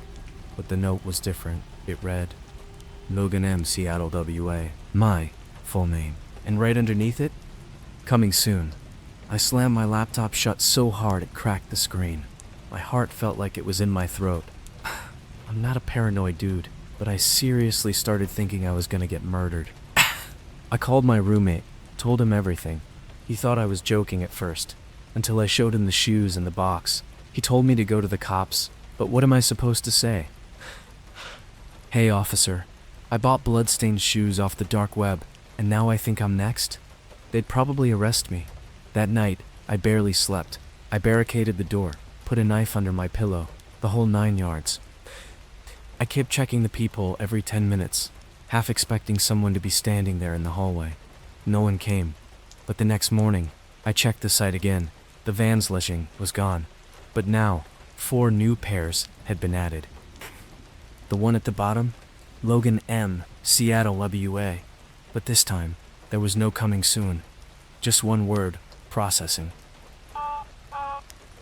But the note was different. It read, Logan M. Seattle, WA. My full name. And right underneath it, coming soon. I slammed my laptop shut so hard it cracked the screen. My heart felt like it was in my throat. I'm not a paranoid dude, but I seriously started thinking I was gonna get murdered. I called my roommate, told him everything. He thought I was joking at first, until I showed him the shoes and the box. He told me to go to the cops, but what am I supposed to say? Hey, officer. I bought blood-stained shoes off the dark web, and now I think I'm next? They'd probably arrest me. That night, I barely slept. I barricaded the door, put a knife under my pillow, the whole 9 yards. I kept checking the peephole every 10 minutes, half expecting someone to be standing there in the hallway. No one came. But the next morning, I checked the site again. The Vans listing was gone. But now, 4 new pairs had been added. The one at the bottom, Logan M., Seattle, WA. But this time, there was no coming soon. Just one word, Processing.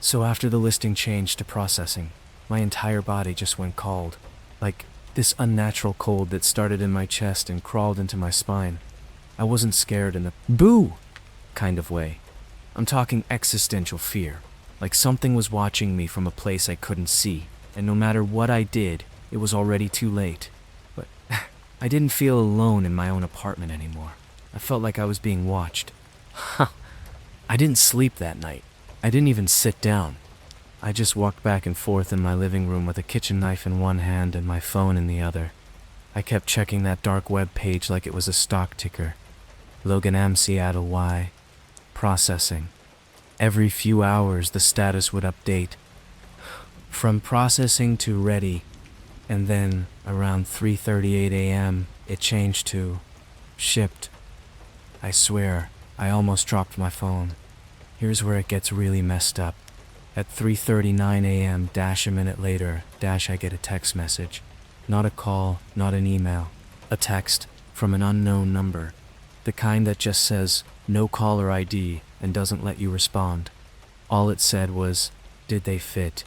So after the listing changed to processing, my entire body just went cold. Like this unnatural cold that started in my chest and crawled into my spine. I wasn't scared in the boo kind of way. I'm talking existential fear. Like something was watching me from a place I couldn't see, and no matter what I did, it was already too late. But I didn't feel alone in my own apartment anymore. I felt like I was being watched. I didn't sleep that night. I didn't even sit down. I just walked back and forth in my living room with a kitchen knife in one hand and my phone in the other. I kept checking that dark web page like it was a stock ticker. Logan M. Seattle Y. Processing. Every few hours the status would update. From processing to ready. And then, around 3:38 a.m., it changed to shipped. I swear, I almost dropped my phone. Here's where it gets really messed up. At 3:39 a.m. a minute later, I get a text message. Not a call, not an email. A text from an unknown number. The kind that just says, no caller ID, and doesn't let you respond. All it said was, did they fit?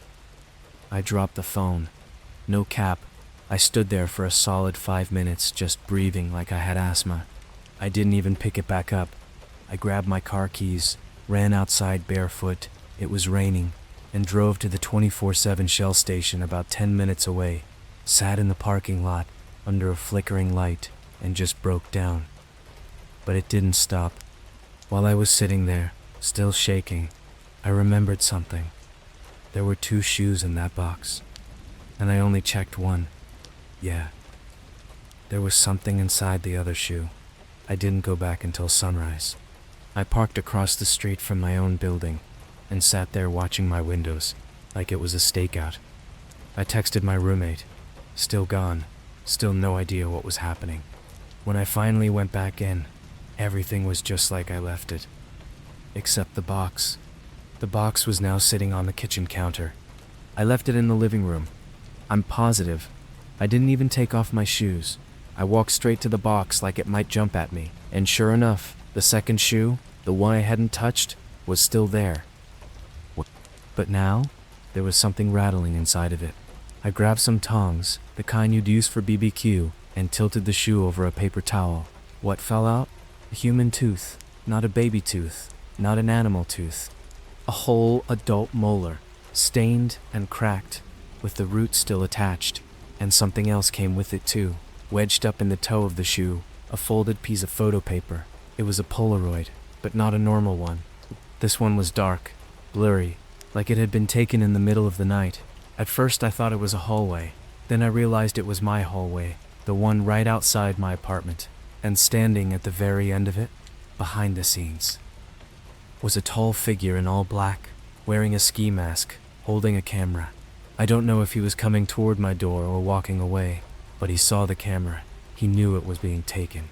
I dropped the phone. No cap. I stood there for a solid 5 minutes just breathing like I had asthma. I didn't even pick it back up. I grabbed my car keys, ran outside barefoot, it was raining, and drove to the 24/7 Shell station about 10 minutes away, sat in the parking lot under a flickering light, and just broke down. But it didn't stop. While I was sitting there, still shaking, I remembered something. There were 2 shoes in that box, and I only checked one. Yeah. There was something inside the other shoe. I didn't go back until sunrise. I parked across the street from my own building and sat there watching my windows like it was a stakeout. I texted my roommate. Still gone. Still no idea what was happening. When I finally went back in, everything was just like I left it. Except the box. The box was now sitting on the kitchen counter. I left it in the living room. I'm positive. I didn't even take off my shoes. I walked straight to the box like it might jump at me, and sure enough, the second shoe, the one I hadn't touched, was still there. But now, there was something rattling inside of it. I grabbed some tongs, the kind you'd use for BBQ, and tilted the shoe over a paper towel. What fell out? A human tooth, not a baby tooth, not an animal tooth. A whole adult molar, stained and cracked, with the root still attached, and something else came with it too. Wedged up in the toe of the shoe, a folded piece of photo paper. It was a Polaroid, but not a normal one. This one was dark, blurry, like it had been taken in the middle of the night. At first I thought it was a hallway. Then I realized it was my hallway, the one right outside my apartment. And standing at the very end of it, behind the scenes, was a tall figure in all black, wearing a ski mask, holding a camera. I don't know if he was coming toward my door or walking away, but he saw the camera. He knew it was being taken.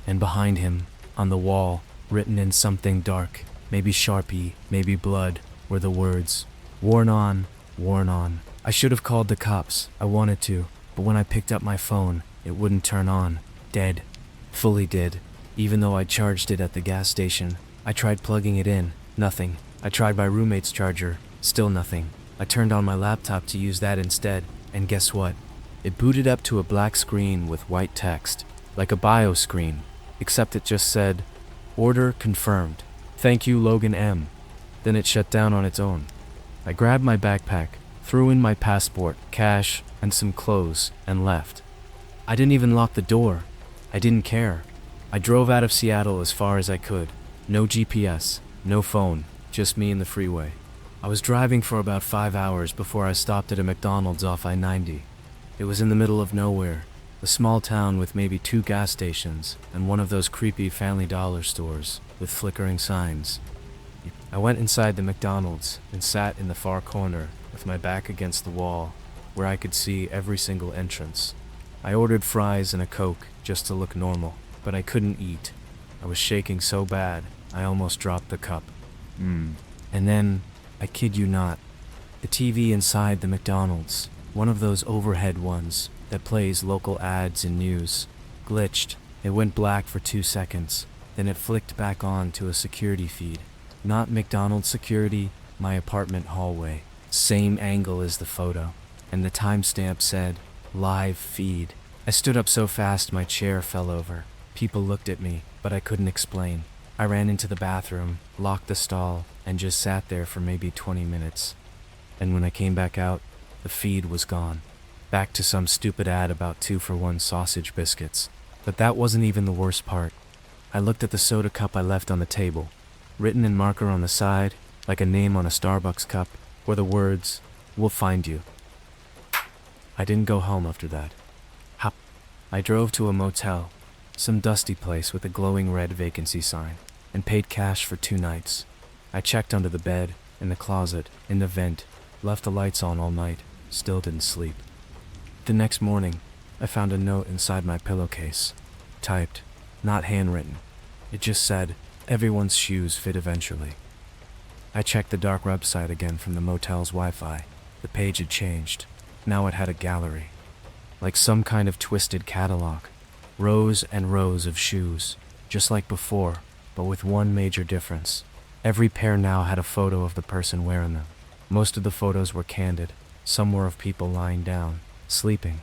And behind him, on the wall, written in something dark, maybe Sharpie, maybe blood, were the words, "Worn on, worn on." I should have called the cops. I wanted to, but when I picked up my phone, it wouldn't turn on. Dead. Fully dead. Even though I charged it at the gas station, I tried plugging it in. Nothing. I tried my roommate's charger. Still nothing. I turned on my laptop to use that instead, and guess what? It booted up to a black screen with white text, like a bio screen, except it just said, "Order confirmed. Thank you, Logan M." Then it shut down on its own. I grabbed my backpack, threw in my passport, cash, and some clothes, and left. I didn't even lock the door. I didn't care. I drove out of Seattle as far as I could. No GPS, no phone, just me and the freeway. I was driving for about 5 hours before I stopped at a McDonald's off I-90. It was in the middle of nowhere, a small town with maybe 2 gas stations and one of those creepy Family Dollar stores with flickering signs. I went inside the McDonald's and sat in the far corner with my back against the wall where I could see every single entrance. I ordered fries and a Coke just to look normal, but I couldn't eat. I was shaking so bad, I almost dropped the cup. And then, I kid you not, the TV inside the McDonald's, one of those overhead ones that plays local ads and news, glitched. It went black for 2 seconds, then it flicked back on to a security feed. Not McDonald's security, my apartment hallway. Same angle as the photo. And the timestamp said, live feed. I stood up so fast my chair fell over. People looked at me, but I couldn't explain. I ran into the bathroom, locked the stall, and just sat there for maybe 20 minutes. And when I came back out, the feed was gone. Back to some stupid ad about 2-for-1 sausage biscuits. But that wasn't even the worst part. I looked at the soda cup I left on the table. Written in marker on the side, like a name on a Starbucks cup, were the words, "We'll find you." I didn't go home after that. I drove to a motel, some dusty place with a glowing red vacancy sign, and paid cash for 2 nights. I checked under the bed, in the closet, in the vent, left the lights on all night, still didn't sleep. The next morning, I found a note inside my pillowcase, typed, not handwritten. It just said, "Everyone's shoes fit eventually." I checked the dark website again from the motel's Wi-Fi. The page had changed. Now it had a gallery, like some kind of twisted catalog. Rows and rows of shoes, just like before, but with one major difference. Every pair now had a photo of the person wearing them. Most of the photos were candid. Some were of people lying down, sleeping.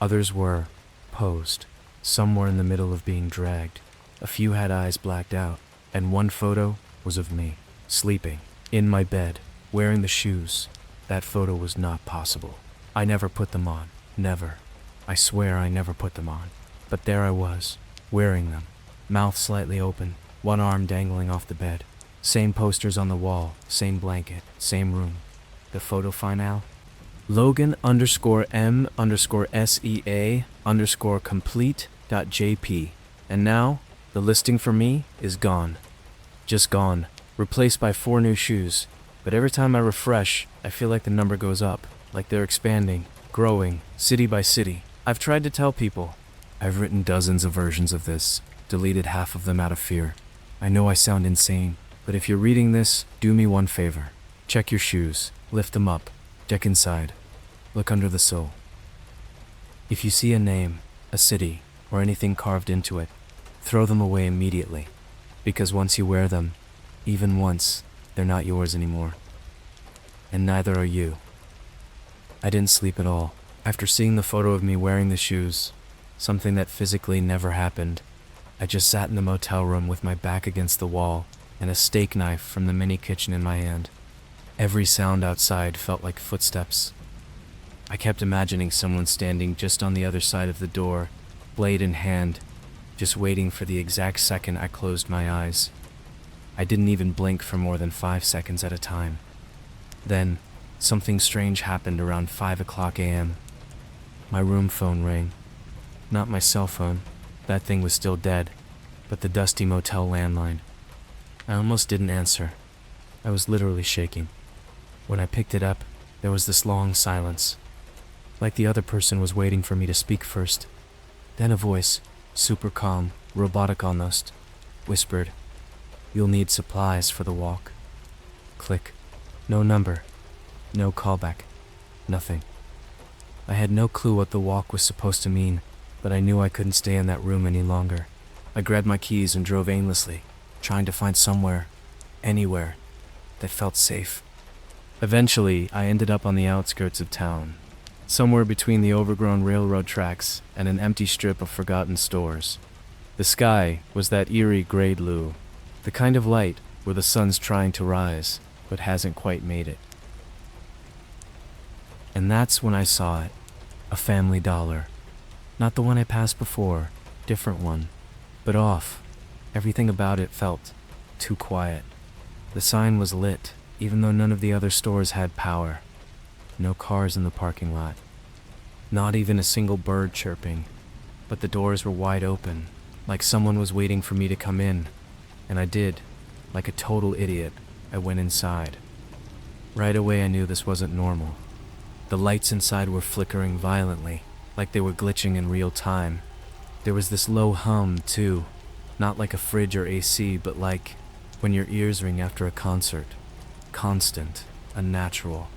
Others were posed. Some were in the middle of being dragged. A few had eyes blacked out, and one photo was of me, sleeping, in my bed, wearing the shoes. That photo was not possible. I never put them on. Never. I swear I never put them on. But there I was, wearing them, mouth slightly open, one arm dangling off the bed. Same posters on the wall, same blanket, same room. The photo file? Logan_M_SEA_complete.jp. And now, the listing for me is gone. Just gone. Replaced by 4 new shoes. But every time I refresh, I feel like the number goes up. Like they're expanding, growing, city by city. I've tried to tell people. I've written dozens of versions of this, deleted half of them out of fear. I know I sound insane, but if you're reading this, do me one favor. Check your shoes, lift them up, check inside, look under the sole. If you see a name, a city, or anything carved into it, throw them away immediately, because once you wear them, even once, they're not yours anymore. And neither are you. I didn't sleep at all. After seeing the photo of me wearing the shoes, something that physically never happened, I just sat in the motel room with my back against the wall and a steak knife from the mini kitchen in my hand. Every sound outside felt like footsteps. I kept imagining someone standing just on the other side of the door, blade in hand, just waiting for the exact second I closed my eyes. I didn't even blink for more than 5 seconds at a time. Then, something strange happened around 5 a.m. My room phone rang. Not my cell phone. That thing was still dead, but the dusty motel landline. I almost didn't answer. I was literally shaking. When I picked it up, there was this long silence, like the other person was waiting for me to speak first. Then a voice, super calm, robotic almost, whispered, "You'll need supplies for the walk." Click. No number. No callback. Nothing. I had no clue what the walk was supposed to mean, but I knew I couldn't stay in that room any longer. I grabbed my keys and drove aimlessly, trying to find somewhere, anywhere, that felt safe. Eventually, I ended up on the outskirts of town, somewhere between the overgrown railroad tracks and an empty strip of forgotten stores. The sky was that eerie gray blue, the kind of light where the sun's trying to rise, but hasn't quite made it. And that's when I saw it, a Family Dollar. Not the one I passed before, different one, but off. Everything about it felt too quiet. The sign was lit, even though none of the other stores had power. No cars in the parking lot. Not even a single bird chirping, but the doors were wide open, like someone was waiting for me to come in. And I did. Like a total idiot, I went inside. Right away I knew this wasn't normal. The lights inside were flickering violently, like they were glitching in real time. There was this low hum, too. Not like a fridge or AC, but like when your ears ring after a concert. Constant, unnatural.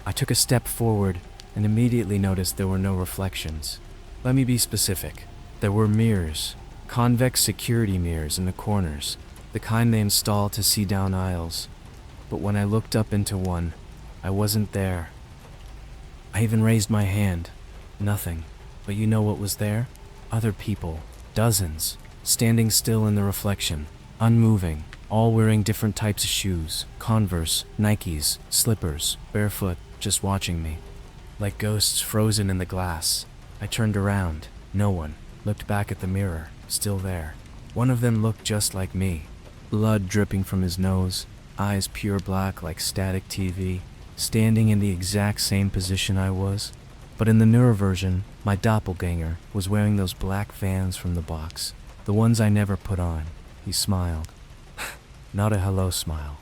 I took a step forward and immediately noticed there were no reflections. Let me be specific. There were mirrors, convex security mirrors in the corners, the kind they install to see down aisles. But when I looked up into one, I wasn't there. I even raised my hand. Nothing. But you know what was there? Other people. Dozens. Standing still in the reflection. Unmoving. All wearing different types of shoes. Converse, Nikes, slippers, barefoot, just watching me. Like ghosts frozen in the glass. I turned around. No one. Looked back at the mirror. Still there. One of them looked just like me. Blood dripping from his nose. Eyes pure black like static TV. Standing in the exact same position I was. But in the newer version, my doppelganger was wearing those black Vans from the box. The ones I never put on. He smiled. Not a hello smile.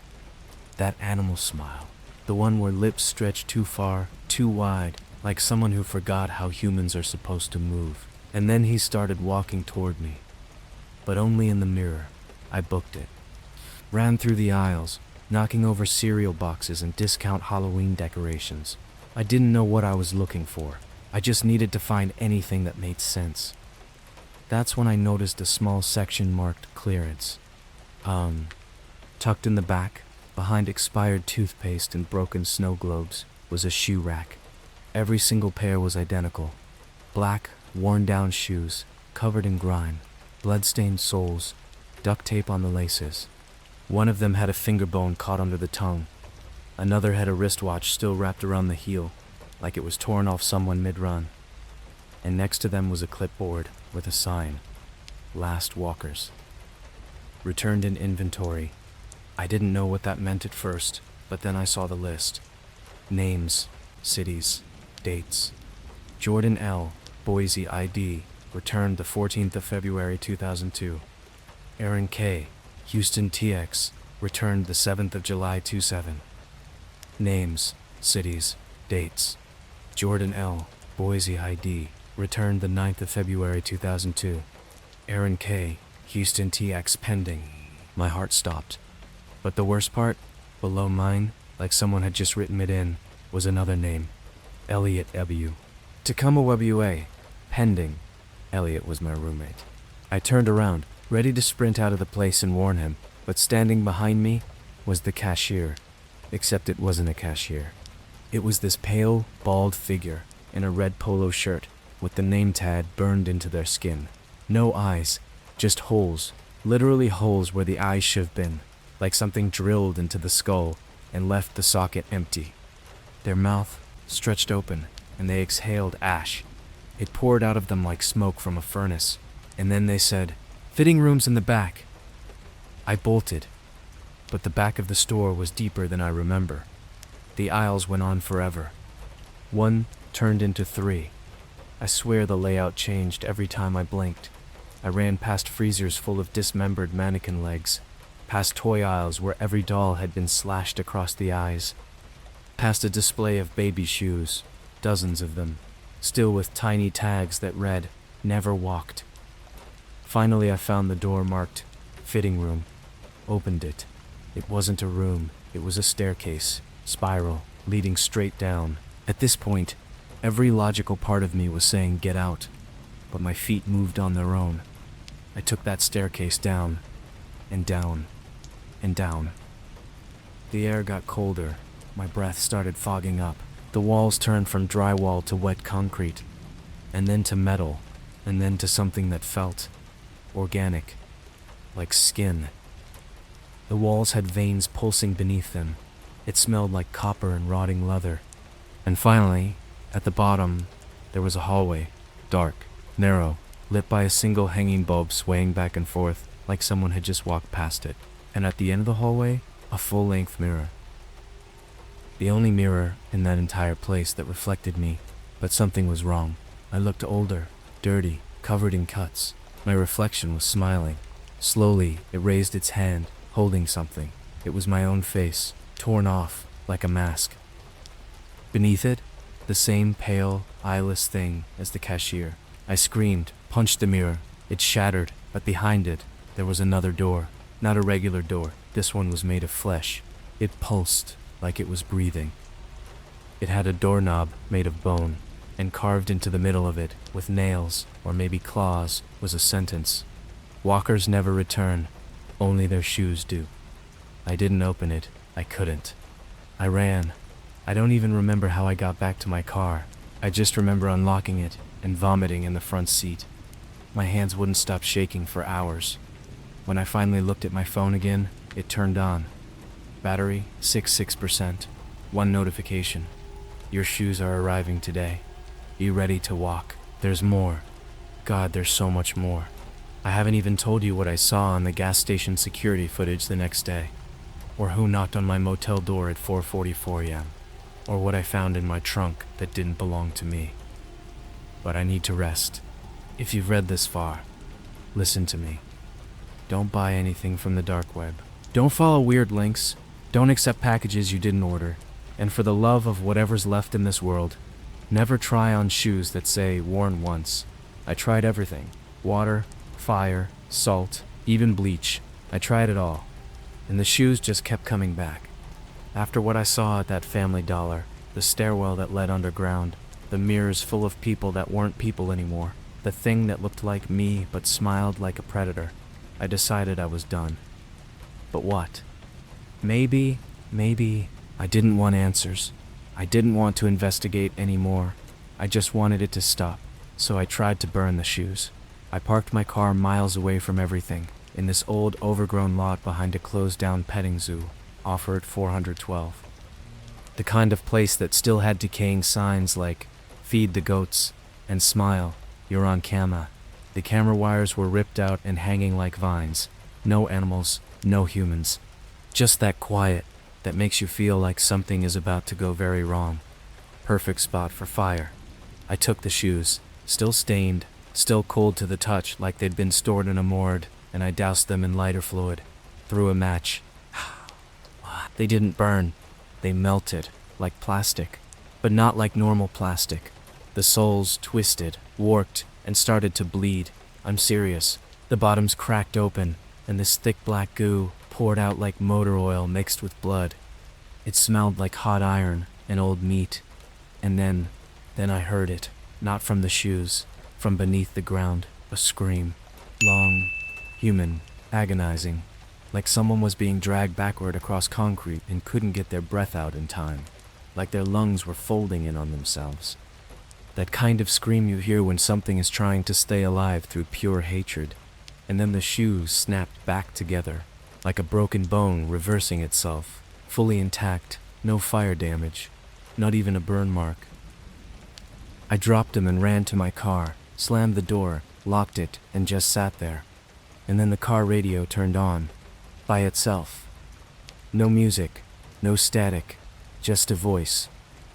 That animal smile. The one where lips stretch too far, too wide, like someone who forgot how humans are supposed to move. And then he started walking toward me. But only in the mirror. I booked it. Ran through the aisles, knocking over cereal boxes and discount Halloween decorations. I didn't know what I was looking for. I just needed to find anything that made sense. That's when I noticed a small section marked clearance. Tucked in the back, behind expired toothpaste and broken snow globes, was a shoe rack. Every single pair was identical. Black, worn-down shoes, covered in grime, blood-stained soles, duct tape on the laces. One of them had a finger bone caught under the tongue. Another had a wristwatch still wrapped around the heel, like it was torn off someone mid-run. And next to them was a clipboard with a sign, Last Walkers. Returned in inventory. I didn't know what that meant at first, but then I saw the list. Names, cities, dates. Jordan L., Boise ID, returned the 14th of February 2002. Aaron K., Houston TX, returned the 7th of July 27. Names, cities, dates. Jordan L., Boise ID, returned the 9th of February 2002. Aaron K., Houston TX pending. My heart stopped. But the worst part, below mine, like someone had just written it in, was another name. Elliot W. Tacoma WA, pending. Elliot was my roommate. I turned around, ready to sprint out of the place and warn him, but standing behind me was the cashier. Except it wasn't a cashier. It was this pale, bald figure in a red polo shirt with the name tag burned into their skin. No eyes, just holes, literally holes where the eyes should have been, like something drilled into the skull and left the socket empty. Their mouth stretched open, and they exhaled ash. It poured out of them like smoke from a furnace, and then they said, "Fitting room's in the back." I bolted, but the back of the store was deeper than I remember. The aisles went on forever. One turned into three. I swear the layout changed every time I blinked. I ran past freezers full of dismembered mannequin legs, past toy aisles where every doll had been slashed across the eyes, past a display of baby shoes, dozens of them, still with tiny tags that read, "Never walked." Finally, I found the door marked, "Fitting room." Opened it. It wasn't a room, it was a staircase, spiral, leading straight down. At this point, every logical part of me was saying get out, but my feet moved on their own. I took that staircase down, and down, and down. The air got colder. My breath started fogging up. The walls turned from drywall to wet concrete, and then to metal, and then to something that felt organic, like skin. The walls had veins pulsing beneath them. It smelled like copper and rotting leather. And finally, at the bottom, there was a hallway, dark, narrow, lit by a single hanging bulb swaying back and forth like someone had just walked past it. And at the end of the hallway, a full-length mirror. The only mirror in that entire place that reflected me, but something was wrong. I looked older, dirty, covered in cuts. My reflection was smiling. Slowly, it raised its hand, holding something. It was my own face, torn off like a mask. Beneath it, the same pale, eyeless thing as the cashier. I screamed, punched the mirror. It shattered, but behind it, there was another door. Not a regular door. This one was made of flesh. It pulsed like it was breathing. It had a doorknob made of bone, and carved into the middle of it, with nails, or maybe claws, was a sentence. "Walkers never return. Only their shoes do. I didn't open it. I couldn't. I ran. I don't even remember how I got back to my car. I just remember unlocking it and vomiting in the front seat. My hands wouldn't stop shaking for hours. When I finally looked at my phone again, it turned on. Battery, 66%. One notification. Your shoes are arriving today. Be ready to walk. There's more. God, there's so much more. I haven't even told you what I saw on the gas station security footage the next day, or who knocked on my motel door at 4:44 a.m., or what I found in my trunk that didn't belong to me. But I need to rest. If you've read this far, listen to me. Don't buy anything from the dark web. Don't follow weird links. Don't accept packages you didn't order. And for the love of whatever's left in this world, never try on shoes that say worn once. I tried everything. Water, fire, salt, even bleach. I tried it all. And the shoes just kept coming back. After what I saw at that Family Dollar, the stairwell that led underground, the mirrors full of people that weren't people anymore, the thing that looked like me but smiled like a predator, I decided I was done. But what? Maybe I didn't want answers. I didn't want to investigate anymore. I just wanted it to stop. So I tried to burn the shoes. I parked my car miles away from everything, in this old overgrown lot behind a closed-down petting zoo, offer at 412. The kind of place that still had decaying signs like, feed the goats, and smile, you're on camera. The camera wires were ripped out and hanging like vines. No animals, no humans. Just that quiet that makes you feel like something is about to go very wrong. Perfect spot for fire. I took the shoes, still stained, still cold to the touch like they'd been stored in a morgue, and I doused them in lighter fluid. Threw a match. They didn't burn. They melted, like plastic. But not like normal plastic. The soles twisted, warped, and started to bleed. I'm serious. The bottoms cracked open, and this thick black goo poured out like motor oil mixed with blood. It smelled like hot iron and old meat. And then I heard it. Not from the shoes, from beneath the ground, a scream. Long, human, agonizing, like someone was being dragged backward across concrete and couldn't get their breath out in time, like their lungs were folding in on themselves. That kind of scream you hear when something is trying to stay alive through pure hatred, and then the shoes snapped back together, like a broken bone reversing itself, fully intact, no fire damage, not even a burn mark. I dropped them and ran to my car, slammed the door, locked it, and just sat there. And then the car radio turned on, by itself. No music, no static, just a voice.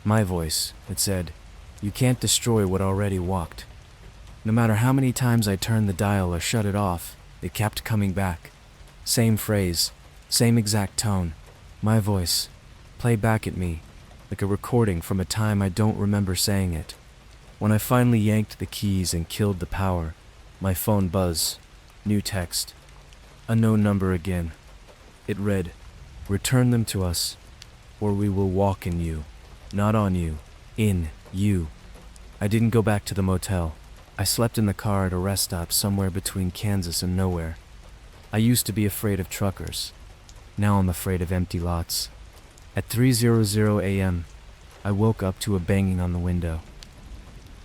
My voice, it said, "You can't destroy what already walked." No matter how many times I turned the dial or shut it off, it kept coming back. Same phrase, same exact tone. My voice, played back at me, like a recording from a time I don't remember saying it. When I finally yanked the keys and killed the power, my phone buzzed. New text. Unknown number again. It read, "Return them to us, or we will walk in you. Not on you. In you." I didn't go back to the motel. I slept in the car at a rest stop somewhere between Kansas and nowhere. I used to be afraid of truckers. Now I'm afraid of empty lots. At 3:00 a.m., I woke up to a banging on the window.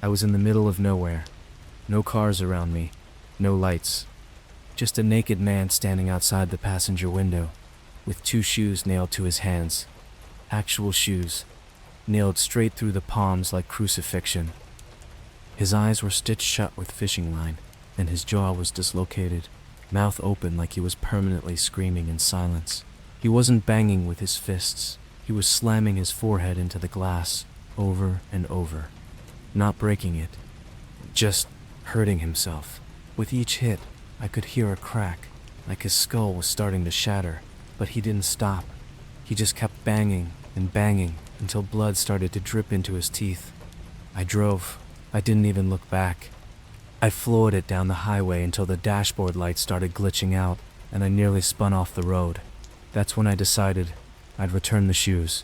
I was in the middle of nowhere. No cars around me. No lights. Just a naked man standing outside the passenger window, with 2 shoes nailed to his hands. Actual shoes, nailed straight through the palms like crucifixion. His eyes were stitched shut with fishing line, and his jaw was dislocated, mouth open like he was permanently screaming in silence. He wasn't banging with his fists. He was slamming his forehead into the glass, over and over. Not breaking it, just hurting himself. With each hit, I could hear a crack, like his skull was starting to shatter, but he didn't stop. He just kept banging and banging until blood started to drip into his teeth. I drove. I didn't even look back. I floored it down the highway until the dashboard lights started glitching out, and I nearly spun off the road. That's when I decided I'd return the shoes.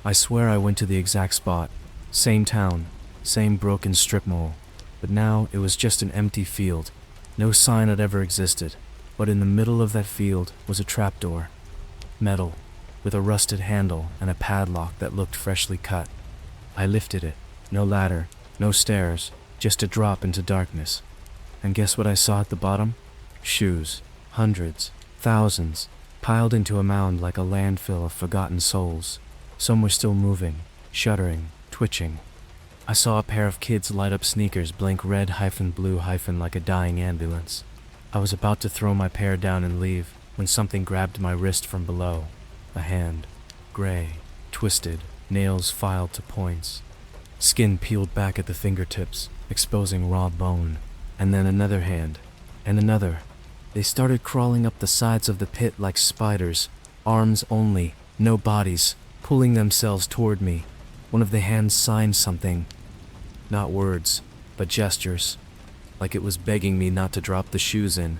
I swear I went to the exact spot. Same town, same broken strip mall. But now it was just an empty field. No sign it ever existed. But in the middle of that field was a trapdoor, metal, with a rusted handle and a padlock that looked freshly cut. I lifted it. No ladder, no stairs, just a drop into darkness. And guess what I saw at the bottom? Shoes. Hundreds, thousands, piled into a mound like a landfill of forgotten souls. Some were still moving, shuddering, twitching. I saw a pair of kids' light-up sneakers blink red-blue- like a dying ambulance. I was about to throw my pair down and leave when something grabbed my wrist from below. A hand. Gray, twisted, nails filed to points. Skin peeled back at the fingertips, exposing raw bone. And then another hand. And another. They started crawling up the sides of the pit like spiders, arms only, no bodies, pulling themselves toward me. One of the hands signed something. Not words, but gestures, like it was begging me not to drop the shoes in.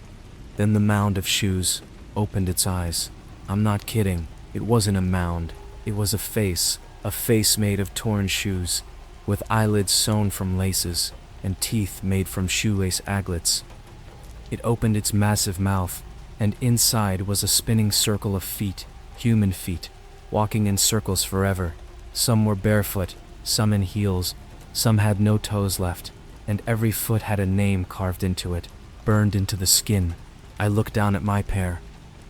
Then the mound of shoes opened its eyes. I'm not kidding. It wasn't a mound. It was a face made of torn shoes, with eyelids sewn from laces and teeth made from shoelace aglets. It opened its massive mouth, and inside was a spinning circle of feet, human feet, walking in circles forever. Some were barefoot, some in heels, some had no toes left, and every foot had a name carved into it, burned into the skin. I looked down at my pair.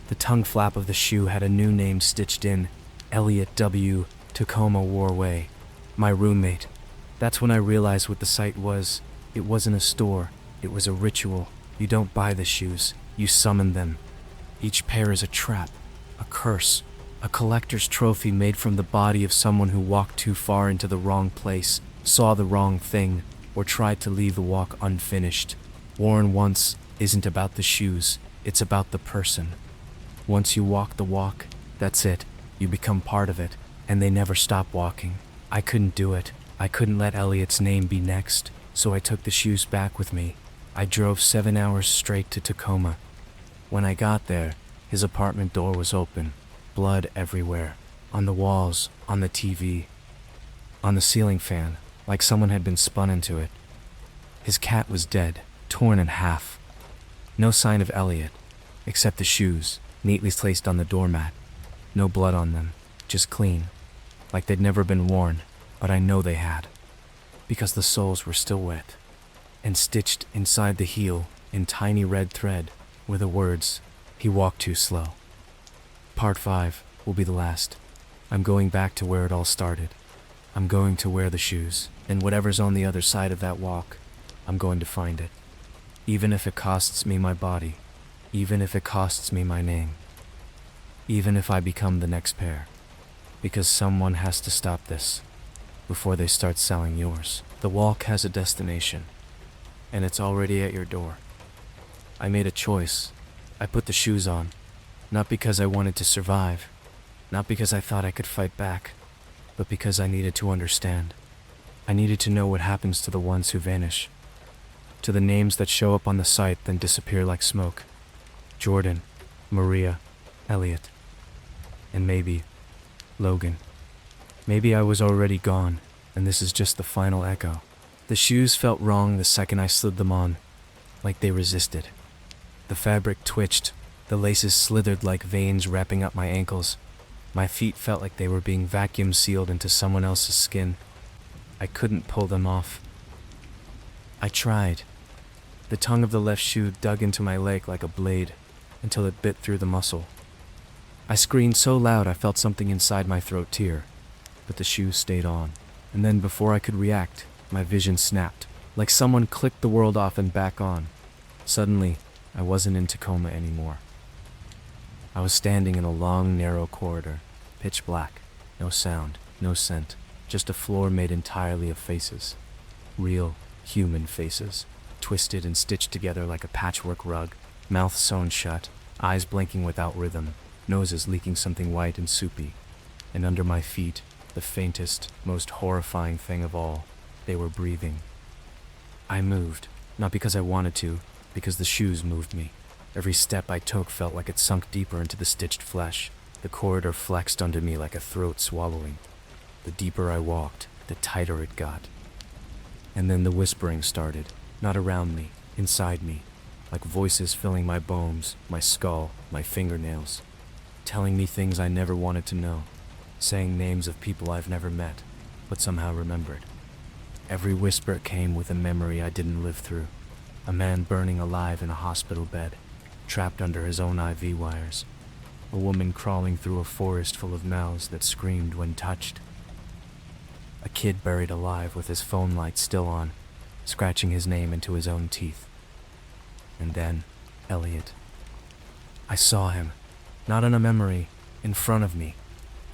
The tongue flap of the shoe had a new name stitched in, Elliot W. Tacoma Warway, my roommate. That's when I realized what the site was. It wasn't a store, it was a ritual. You don't buy the shoes, you summon them. Each pair is a trap, a curse, a collector's trophy made from the body of someone who walked too far into the wrong place, saw the wrong thing, or tried to leave the walk unfinished. Worn once isn't about the shoes, it's about the person. Once you walk the walk, that's it. You become part of it, and they never stop walking. I couldn't do it. I couldn't let Elliot's name be next, so I took the shoes back with me. I drove 7 hours straight to Tacoma. When I got there, his apartment door was open, blood everywhere, on the walls, on the TV, on the ceiling fan, like someone had been spun into it. His cat was dead, torn in half. No sign of Elliot, except the shoes, neatly placed on the doormat. No blood on them, just clean, like they'd never been worn, but I know they had, because the soles were still wet. And stitched inside the heel, in tiny red thread, were the words, "He walked too slow." Part 5 will be the last. I'm going back to where it all started. I'm going to wear the shoes, and whatever's on the other side of that walk, I'm going to find it. Even if it costs me my body, even if it costs me my name, even if I become the next pair. Because someone has to stop this, before they start selling yours. The walk has a destination, and it's already at your door. I made a choice. I put the shoes on, not because I wanted to survive, not because I thought I could fight back, but because I needed to understand. I needed to know what happens to the ones who vanish, to the names that show up on the site then disappear like smoke. Jordan, Maria, Elliot, and maybe Logan. Maybe I was already gone, and this is just the final echo. The shoes felt wrong the second I slid them on, like they resisted. The fabric twitched, the laces slithered like veins wrapping up my ankles. My feet felt like they were being vacuum sealed into someone else's skin. I couldn't pull them off. I tried. The tongue of the left shoe dug into my leg like a blade, until it bit through the muscle. I screamed so loud I felt something inside my throat tear, but the shoe stayed on. And then before I could react, my vision snapped, like someone clicked the world off and back on. Suddenly, I wasn't in Tacoma anymore. I was standing in a long, narrow corridor, pitch black, no sound, no scent, just a floor made entirely of faces. Real, human faces, twisted and stitched together like a patchwork rug, mouth sewn shut, eyes blinking without rhythm, noses leaking something white and soupy. And under my feet, the faintest, most horrifying thing of all, they were breathing. I moved, not because I wanted to, because the shoes moved me. Every step I took felt like it sunk deeper into the stitched flesh. The corridor flexed under me like a throat swallowing. The deeper I walked, the tighter it got. And then the whispering started, not around me, inside me. like voices filling my bones, my skull, my fingernails, telling me things I never wanted to know, saying names of people I've never met, but somehow remembered. Every whisper came with a memory I didn't live through. A man burning alive in a hospital bed, trapped under his own IV wires. A woman crawling through a forest full of mouths that screamed when touched. A kid buried alive with his phone light still on, scratching his name into his own teeth. And then, Elliot. I saw him, not in a memory, in front of me.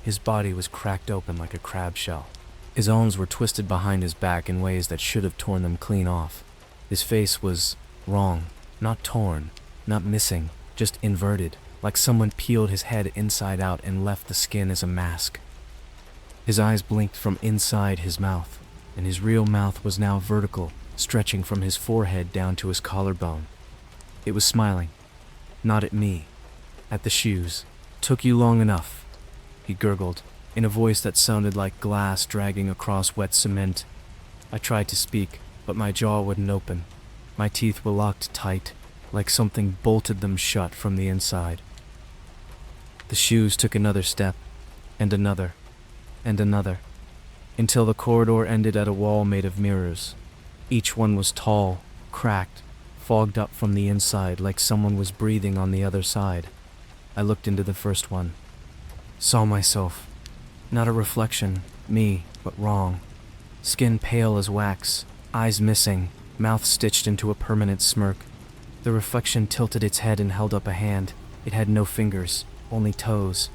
His body was cracked open like a crab shell. His arms were twisted behind his back in ways that should have torn them clean off. His face was wrong, not torn, not missing, just inverted, like someone peeled his head inside out and left the skin as a mask. His eyes blinked from inside his mouth, and his real mouth was now vertical, stretching from his forehead down to his collarbone. It was smiling, not at me, at the shoes. "Took you long enough," he gurgled, in a voice that sounded like glass dragging across wet cement. I tried to speak, but my jaw wouldn't open. My teeth were locked tight, like something bolted them shut from the inside. The shoes took another step, and another, and another, until the corridor ended at a wall made of mirrors. Each one was tall, cracked, fogged up from the inside like someone was breathing on the other side. I looked into the first one. Saw myself. Not a reflection, me, but wrong. Skin pale as wax, eyes missing, mouth stitched into a permanent smirk. The reflection tilted its head and held up a hand. It had no fingers, only toes.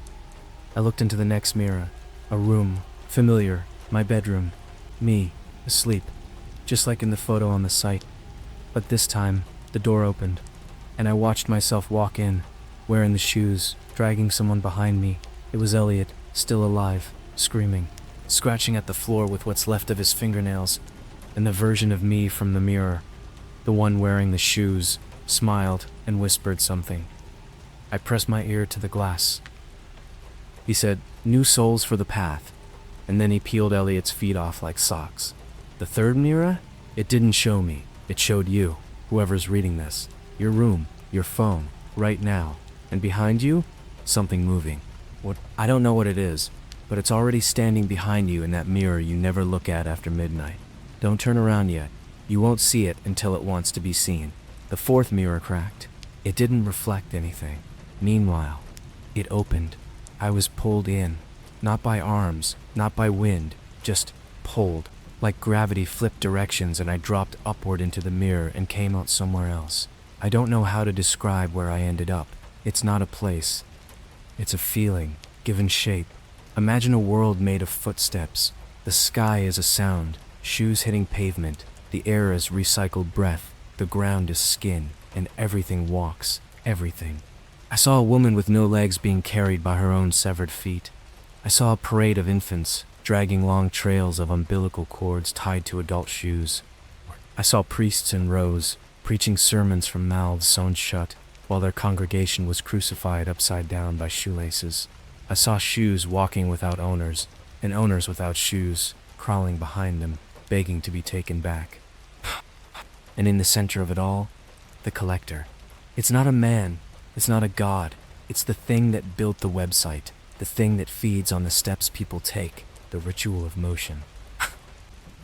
I looked into the next mirror. A room, familiar, my bedroom. Me, asleep, just like in the photo on the site. But this time, the door opened, and I watched myself walk in, wearing the shoes, dragging someone behind me. It was Elliot, still alive, screaming, scratching at the floor with what's left of his fingernails, and the version of me from the mirror, the one wearing the shoes, smiled and whispered something. I pressed my ear to the glass. He said, "New souls for the path," and then he peeled Elliot's feet off like socks. The third mirror? It didn't show me. It showed you, whoever's reading this, your room, your phone, right now, and behind you, something moving. I don't know what it is, but it's already standing behind you in that mirror you never look at after midnight. Don't turn around yet. You won't see it until it wants to be seen. The fourth mirror cracked. It didn't reflect anything. Meanwhile, it opened. I was pulled in, not by arms, not by wind, just pulled. Like gravity flipped directions and I dropped upward into the mirror and came out somewhere else. I don't know how to describe where I ended up. It's not a place. It's a feeling, given shape. Imagine a world made of footsteps. The sky is a sound, shoes hitting pavement. The air is recycled breath. The ground is skin, and everything walks. Everything. I saw a woman with no legs being carried by her own severed feet. I saw a parade of infants, dragging long trails of umbilical cords tied to adult shoes. I saw priests in rows, preaching sermons from mouths sewn shut, while their congregation was crucified upside down by shoelaces. I saw shoes walking without owners, and owners without shoes, crawling behind them, begging to be taken back. And in the center of it all, the collector. It's not a man, it's not a god, it's the thing that built the website, the thing that feeds on the steps people take, the ritual of motion.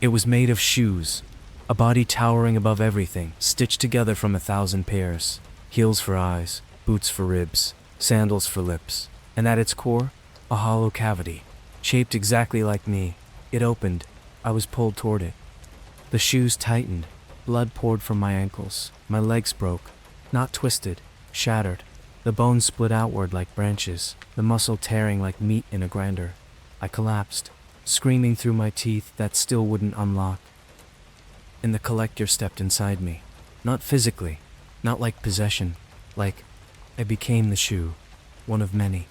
It was made of shoes, a body towering above everything, stitched together from 1,000 pairs. Heels for eyes, boots for ribs, sandals for lips, and at its core, a hollow cavity, shaped exactly like me. It opened. I was pulled toward it. The shoes tightened. Blood poured from my ankles. My legs broke, not twisted, shattered. The bones split outward like branches, the muscle tearing like meat in a grinder. I collapsed, screaming through my teeth that still wouldn't unlock. And the collector stepped inside me, not physically, not like possession, like I became the shoe, one of many.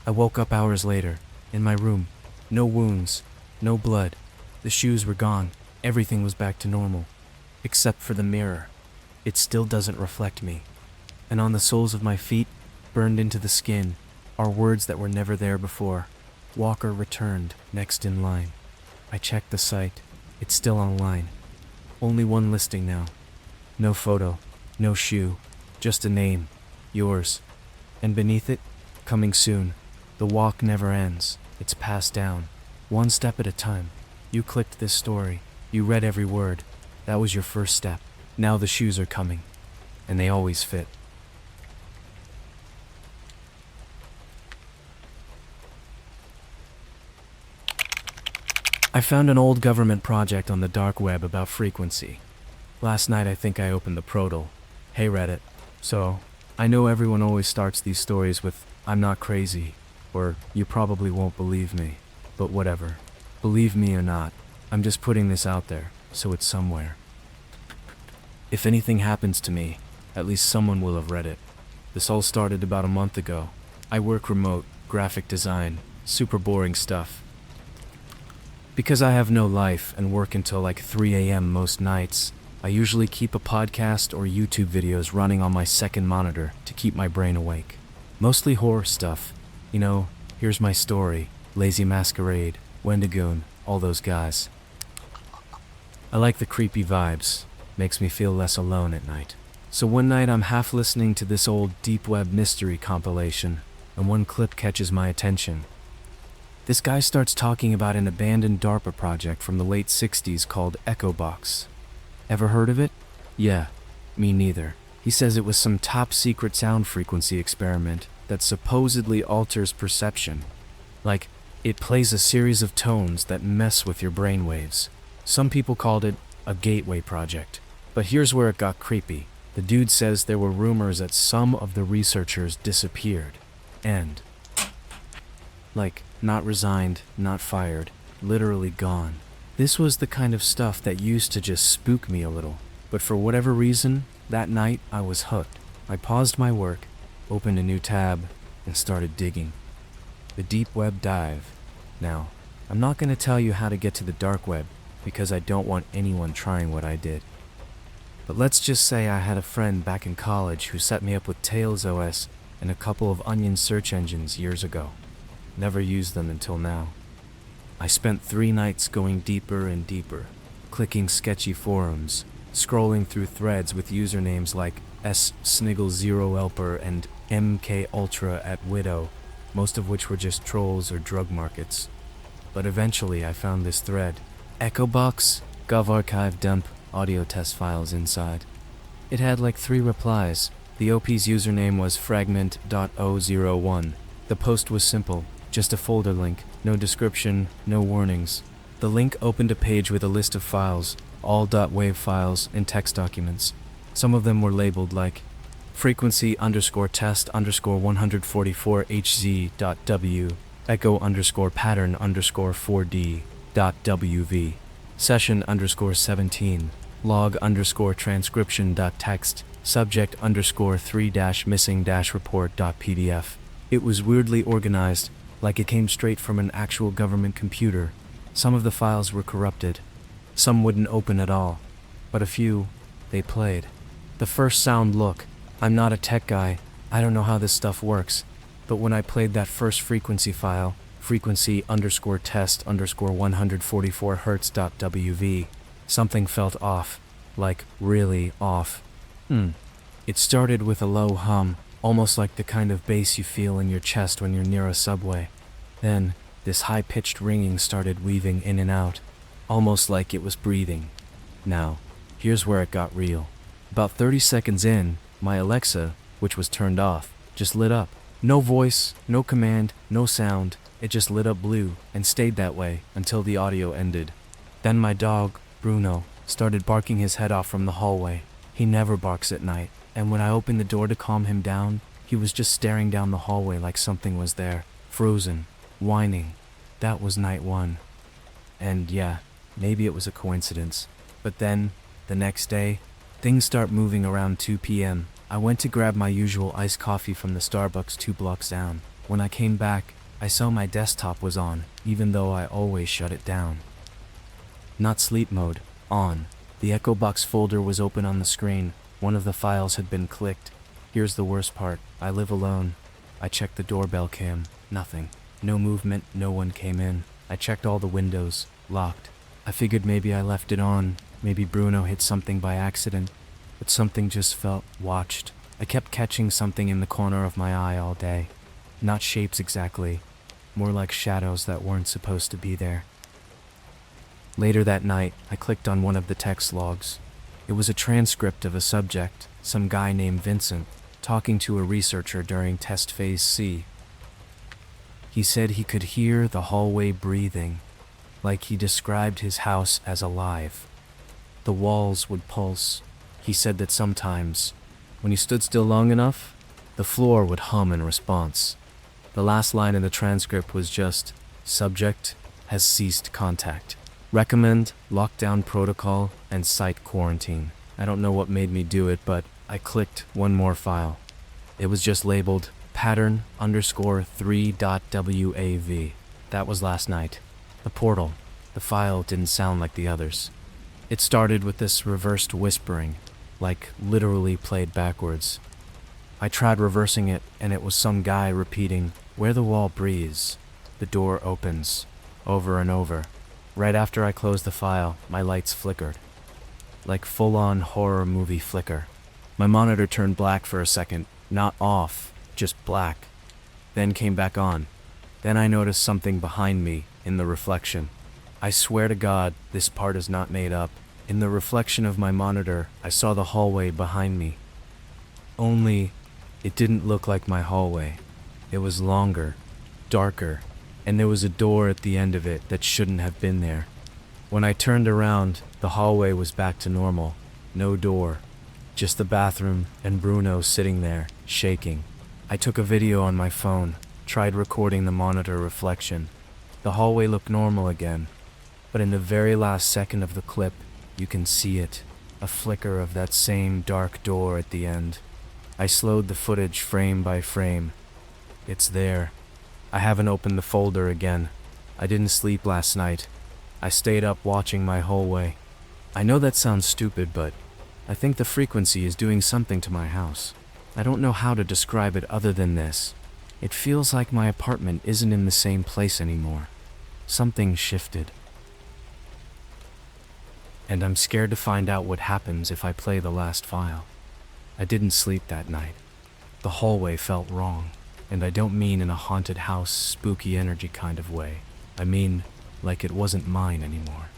I woke up hours later, in my room. No wounds, no blood. The shoes were gone. Everything was back to normal. Except for the mirror. It still doesn't reflect me. And on the soles of my feet, burned into the skin, are words that were never there before. Walker returned, next in line. I checked the site. It's still online. Only one listing now. No photo. No shoe, just a name. Yours. And beneath it, coming soon. The walk never ends. It's passed down. One step at a time. You clicked this story. You read every word. That was your first step. Now the shoes are coming. And they always fit. I found an old government project on the dark web about frequency. Last night I think I opened the Prodal. Hey Reddit. So, I know everyone always starts these stories with, "I'm not crazy," or "You probably won't believe me." But whatever. Believe me or not, I'm just putting this out there, so it's somewhere. If anything happens to me, at least someone will have read it. This all started about a month ago. I work remote, graphic design, super boring stuff. Because I have no life and work until like 3 a.m. most nights, I usually keep a podcast or YouTube videos running on my second monitor to keep my brain awake. Mostly horror stuff. You know, Here's My Story, Lazy Masquerade, Wendigoon, all those guys. I like the creepy vibes. Makes me feel less alone at night. So one night I'm half listening to this old deep web mystery compilation, and one clip catches my attention. This guy starts talking about an abandoned DARPA project from the late 60s called Echo Box. Ever heard of it? Yeah, me neither. He says it was some top secret sound frequency experiment that supposedly alters perception. Like, it plays a series of tones that mess with your brainwaves. Some people called it a gateway project. But here's where it got creepy. The dude says there were rumors that some of the researchers disappeared. And not resigned, not fired, literally gone. This was the kind of stuff that used to just spook me a little. But for whatever reason, that night I was hooked. I paused my work, opened a new tab, and started digging. The deep web dive. Now, I'm not going to tell you how to get to the dark web, because I don't want anyone trying what I did. But let's just say I had a friend back in college who set me up with Tails OS and a couple of Onion search engines years ago. Never used them until now. I spent 3 nights going deeper and deeper, clicking sketchy forums, scrolling through threads with usernames like S_Sniggle0Elper and MKUltra@Widow, most of which were just trolls or drug markets. But eventually I found this thread. Echo Box, Gov archive dump, audio test files inside. It had like 3 replies. The OP's username was fragment.001. The post was simple, just a folder link, no description, no warnings. The link opened a page with a list of files, all .wav files and text documents. Some of them were labeled like frequency_test_144hz.w, echo_pattern_4d.wv, session_17, log_transcription.txt, subject_3-missing-report.pdf. It was weirdly organized, like it came straight from an actual government computer. Some of the files were corrupted. Some wouldn't open at all. But a few, they played. The first sound, look, I'm not a tech guy, I don't know how this stuff works, but when I played that first frequency file, frequency_test_144hz.wv, something felt off, like really off. It started with a low hum, almost like the kind of bass you feel in your chest when you're near a subway. Then, this high-pitched ringing started weaving in and out, almost like it was breathing. Now, here's where it got real. About 30 seconds in, my Alexa, which was turned off, just lit up. No voice, no command, no sound. It just lit up blue and stayed that way until the audio ended. Then my dog, Bruno, started barking his head off from the hallway. He never barks at night, and when I opened the door to calm him down, he was just staring down the hallway like something was there, frozen, whining. That was night 1. And yeah, maybe it was a coincidence. But then, the next day, things start moving around 2 p.m. I went to grab my usual iced coffee from the Starbucks 2 blocks down. When I came back, I saw my desktop was on, even though I always shut it down. Not sleep mode, on. The Echo Box folder was open on the screen. One of the files had been clicked. Here's the worst part. I live alone. I checked the doorbell cam. Nothing. No movement, no one came in. I checked all the windows. Locked. I figured maybe I left it on. Maybe Bruno hit something by accident. but something just felt watched. I kept catching something in the corner of my eye all day. Not shapes exactly, more like shadows that weren't supposed to be there. Later that night, I clicked on one of the text logs. It was a transcript of a subject, some guy named Vincent, talking to a researcher during test phase C. He said he could hear the hallway breathing, like he described his house as alive. The walls would pulse. He said that sometimes, when you stood still long enough, the floor would hum in response. The last line in the transcript was just, "Subject has ceased contact. Recommend lockdown protocol and site quarantine." I don't know what made me do it, but I clicked one more file. It was just labeled pattern_3.wav. That was last night. The portal. The file didn't sound like the others. It started with this reversed whispering, like literally played backwards. I tried reversing it, and it was some guy repeating, "Where the wall breathes, the door opens," over and over. Right after I closed the file, my lights flickered. Like full-on horror movie flicker. My monitor turned black for a second, not off, just black. Then came back on. Then I noticed something behind me in the reflection. I swear to God, this part is not made up. In the reflection of my monitor, I saw the hallway behind me. Only, it didn't look like my hallway. It was longer, darker, and there was a door at the end of it that shouldn't have been there. When I turned around, the hallway was back to normal. No door. Just the bathroom and Bruno sitting there, shaking. I took a video on my phone, tried recording the monitor reflection. The hallway looked normal again, but in the very last second of the clip, you can see it, a flicker of that same dark door at the end. I slowed the footage frame by frame. It's there. I haven't opened the folder again. I didn't sleep last night. I stayed up watching my hallway. I know that sounds stupid, but I think the frequency is doing something to my house. I don't know how to describe it other than this. It feels like my apartment isn't in the same place anymore. Something shifted. And I'm scared to find out what happens if I play the last file. I didn't sleep that night. The hallway felt wrong, and I don't mean in a haunted house, spooky energy kind of way. I mean, like it wasn't mine anymore.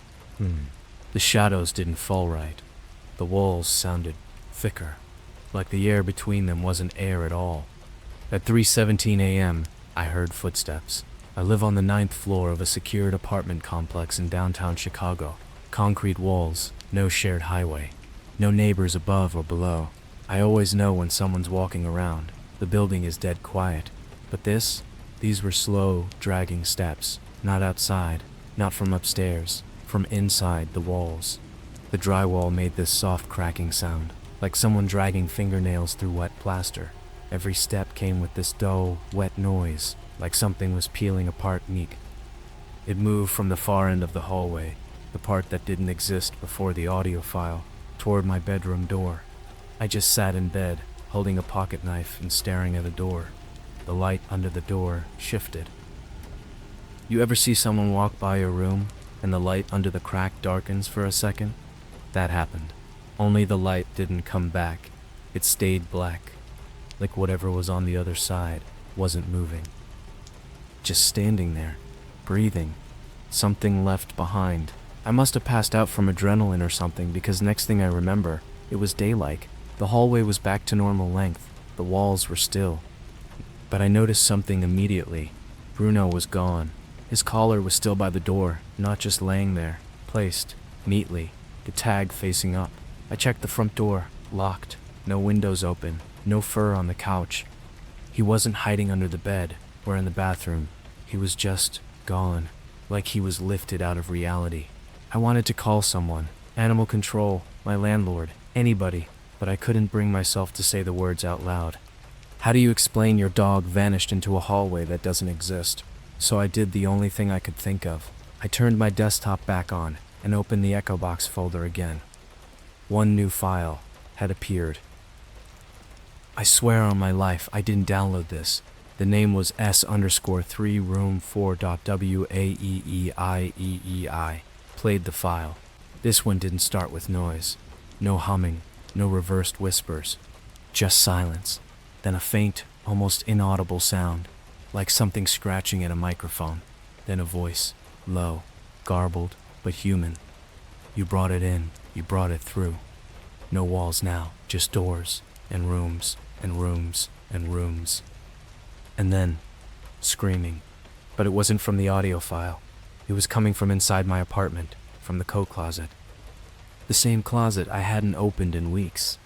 The shadows didn't fall right. The walls sounded thicker, like the air between them wasn't air at all. At 3:17 a.m., I heard footsteps. I live on the 9th floor of a secured apartment complex in downtown Chicago. Concrete walls, no shared highway, no neighbors above or below. I always know when someone's walking around. The building is dead quiet. But these were slow, dragging steps. Not outside, not from upstairs, from inside the walls. The drywall made this soft cracking sound, like someone dragging fingernails through wet plaster. Every step came with this dull, wet noise, like something was peeling apart meat. It moved from the far end of the hallway, the part that didn't exist before the audio file, toward my bedroom door. I just sat in bed, holding a pocket knife and staring at a door. The light under the door shifted. You ever see someone walk by your room, and the light under the crack darkens for a second? That happened. Only the light didn't come back. It stayed black, like whatever was on the other side wasn't moving. Just standing there, breathing. Something left behind. I must have passed out from adrenaline or something, because next thing I remember, it was daylight. The hallway was back to normal length. The walls were still. But I noticed something immediately. Bruno was gone. His collar was still by the door, not just laying there, placed neatly, the tag facing up. I checked the front door, locked, no windows open, no fur on the couch. He wasn't hiding under the bed or in the bathroom. He was just gone, like he was lifted out of reality. I wanted to call someone, animal control, my landlord, anybody, but I couldn't bring myself to say the words out loud. How do you explain your dog vanished into a hallway that doesn't exist? So I did the only thing I could think of. I turned my desktop back on and opened the Echo Box folder again. One new file had appeared. I swear on my life I didn't download this. The name was S_3 room 4.waeeiei. Played the file. This one didn't start with noise. No humming. no reversed whispers, just silence, then a faint, almost inaudible sound, like something scratching at a microphone, then a voice, low, garbled, but human. You brought it in, you brought it through. No walls now, just doors, and rooms, and rooms, and rooms. And then, screaming. But it wasn't from the audio file. It was coming from inside my apartment, from the coat closet. The same closet I hadn't opened in weeks.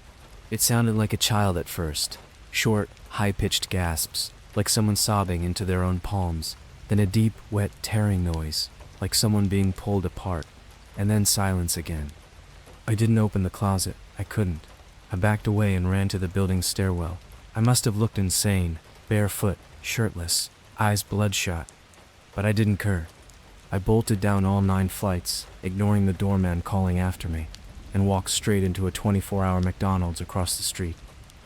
It sounded like a child at first. Short, high-pitched gasps, like someone sobbing into their own palms. Then a deep, wet, tearing noise, like someone being pulled apart. And then silence again. I didn't open the closet. I couldn't. I backed away and ran to the building's stairwell. I must have looked insane, barefoot, shirtless, eyes bloodshot. But I didn't care. I bolted down all 9 flights, ignoring the doorman calling after me, and walked straight into a 24-hour McDonald's across the street.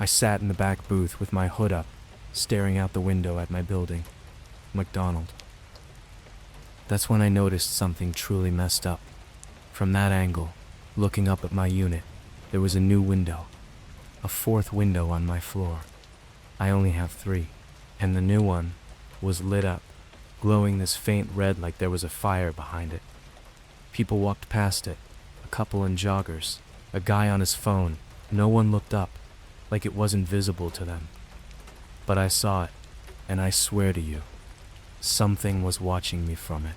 I sat in the back booth with my hood up, staring out the window at my building. McDonald. That's when I noticed something truly messed up. From that angle, looking up at my unit, there was a new window. A 4th window on my floor. I only have 3, and the new one was lit up, glowing this faint red like there was a fire behind it. People walked past it, a couple in joggers, a guy on his phone. No one looked up, like it wasn't visible to them. But I saw it, and I swear to you, something was watching me from it.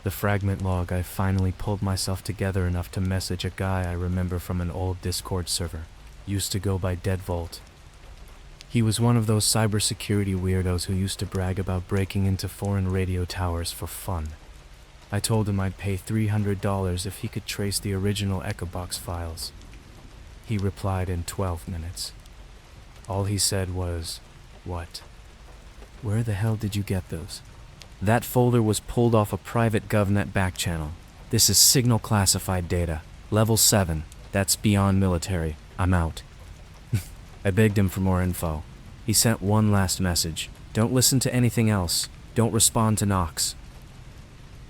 The fragment log, I finally pulled myself together enough to message a guy I remember from an old Discord server, used to go by Deadvault. He was one of those cybersecurity weirdos who used to brag about breaking into foreign radio towers for fun. I told him I'd pay $300 if he could trace the original EchoBox files. He replied in 12 minutes. All he said was, "What? Where the hell did you get those?" That folder was pulled off a private GovNet back channel. This is signal classified data. Level 7. That's beyond military. I'm out. I begged him for more info. He sent one last message. Don't listen to anything else. Don't respond to knocks.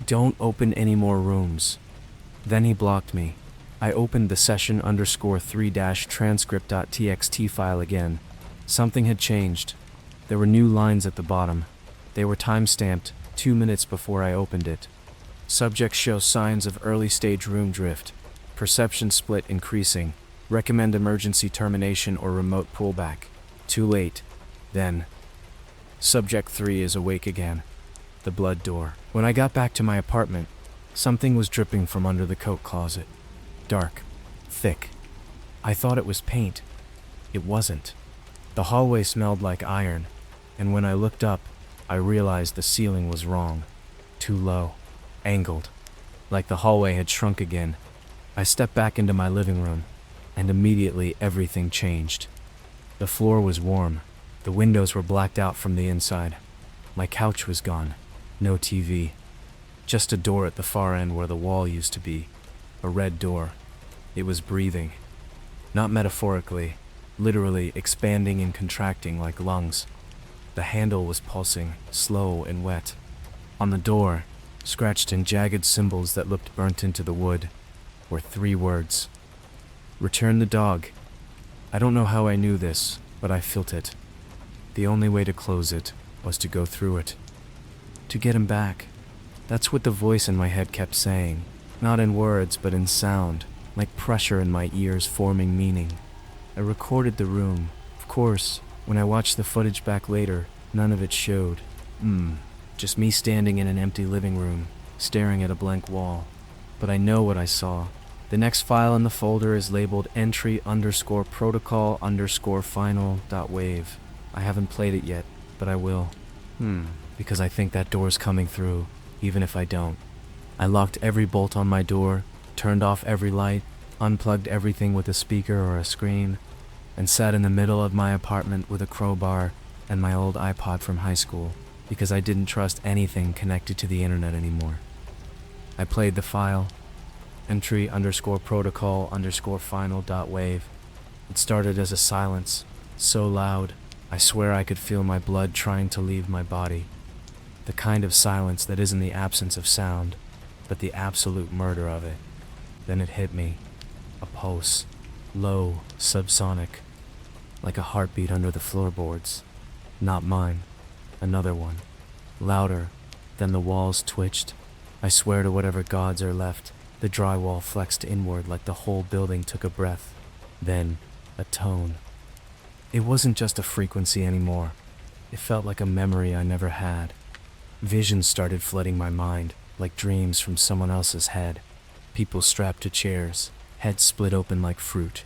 Don't open any more rooms. Then he blocked me. I opened the session_3-transcript.txt file again. Something had changed. There were new lines at the bottom. They were time-stamped 2 minutes before I opened it. Subject shows signs of early-stage room drift. Perception split increasing. Recommend emergency termination or remote pullback. Too late. Then. Subject 3 is awake again. The blood door. When I got back to my apartment, something was dripping from under the coat closet. Dark. Thick. I thought it was paint. It wasn't. The hallway smelled like iron, and when I looked up, I realized the ceiling was wrong. Too low. Angled. Like the hallway had shrunk again. I stepped back into my living room, and immediately everything changed. The floor was warm. The windows were blacked out from the inside. My couch was gone. No TV. Just a door at the far end where the wall used to be. A red door. It was breathing. Not metaphorically, literally expanding and contracting like lungs. The handle was pulsing, slow and wet. On the door, scratched in jagged symbols that looked burnt into the wood, were 3 words. Return the dog. I don't know how I knew this, but I felt it. The only way to close it was to go through it. To get him back. That's what the voice in my head kept saying. Not in words, but in sound, like pressure in my ears forming meaning. I recorded the room. Of course, when I watched the footage back later, none of it showed. Just me standing in an empty living room, staring at a blank wall. But I know what I saw. The next file in the folder is labeled entry_protocol_final.wave. I haven't played it yet, but I will. Because I think that door's coming through, even if I don't. I locked every bolt on my door, turned off every light, unplugged everything with a speaker or a screen, and sat in the middle of my apartment with a crowbar and my old iPod from high school, because I didn't trust anything connected to the internet anymore. I played the file, entry_protocol_final.wave. It started as a silence, so loud, I swear I could feel my blood trying to leave my body. The kind of silence that isn't the absence of sound, but the absolute murder of it. Then it hit me. A pulse. low, subsonic, like a heartbeat under the floorboards. Not mine, another one, louder. Then the walls twitched. I swear to whatever gods are left, the drywall flexed inward like the whole building took a breath. Then, a tone. It wasn't just a frequency anymore. It felt like a memory I never had. Visions started flooding my mind, like dreams from someone else's head. People strapped to chairs, heads split open like fruit.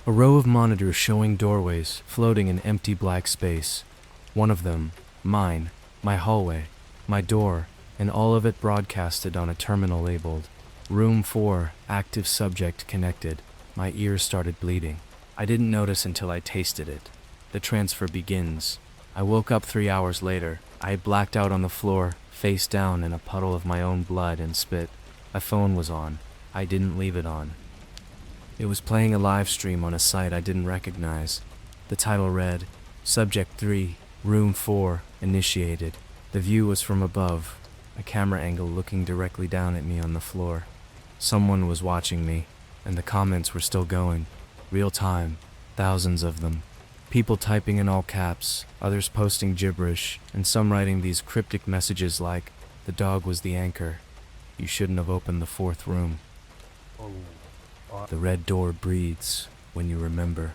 A row of monitors showing doorways, floating in empty black space. One of them, mine, my hallway, my door, and all of it broadcasted on a terminal labeled Room 4, Active Subject Connected. My ears started bleeding. I didn't notice until I tasted it. The transfer begins. I woke up 3 hours later. I had blacked out on the floor, face down in a puddle of my own blood and spit. My phone was on. I didn't leave it on. It was playing a live stream on a site I didn't recognize. The title read, Subject 3, Room 4, Initiated. The view was from above, a camera angle looking directly down at me on the floor. Someone was watching me, and the comments were still going. Real time, thousands of them. People typing in all caps, others posting gibberish, and some writing these cryptic messages like, the dog was the anchor. You shouldn't have opened the fourth room. The red door breathes when you remember.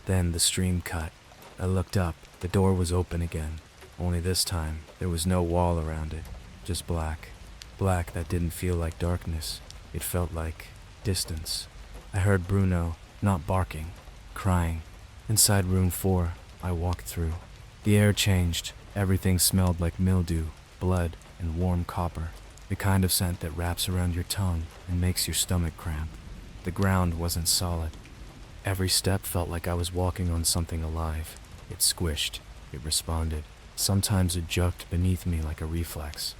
Then the stream cut. I looked up. The door was open again. Only this time, there was no wall around it. Just black. Black that didn't feel like darkness. It felt like distance. I heard Bruno, not barking, crying. Inside room 4, I walked through. The air changed. Everything smelled like mildew, blood, and warm copper. The kind of scent that wraps around your tongue and makes your stomach cramp. The ground wasn't solid. Every step felt like I was walking on something alive. It squished. It responded. Sometimes it jerked beneath me like a reflex.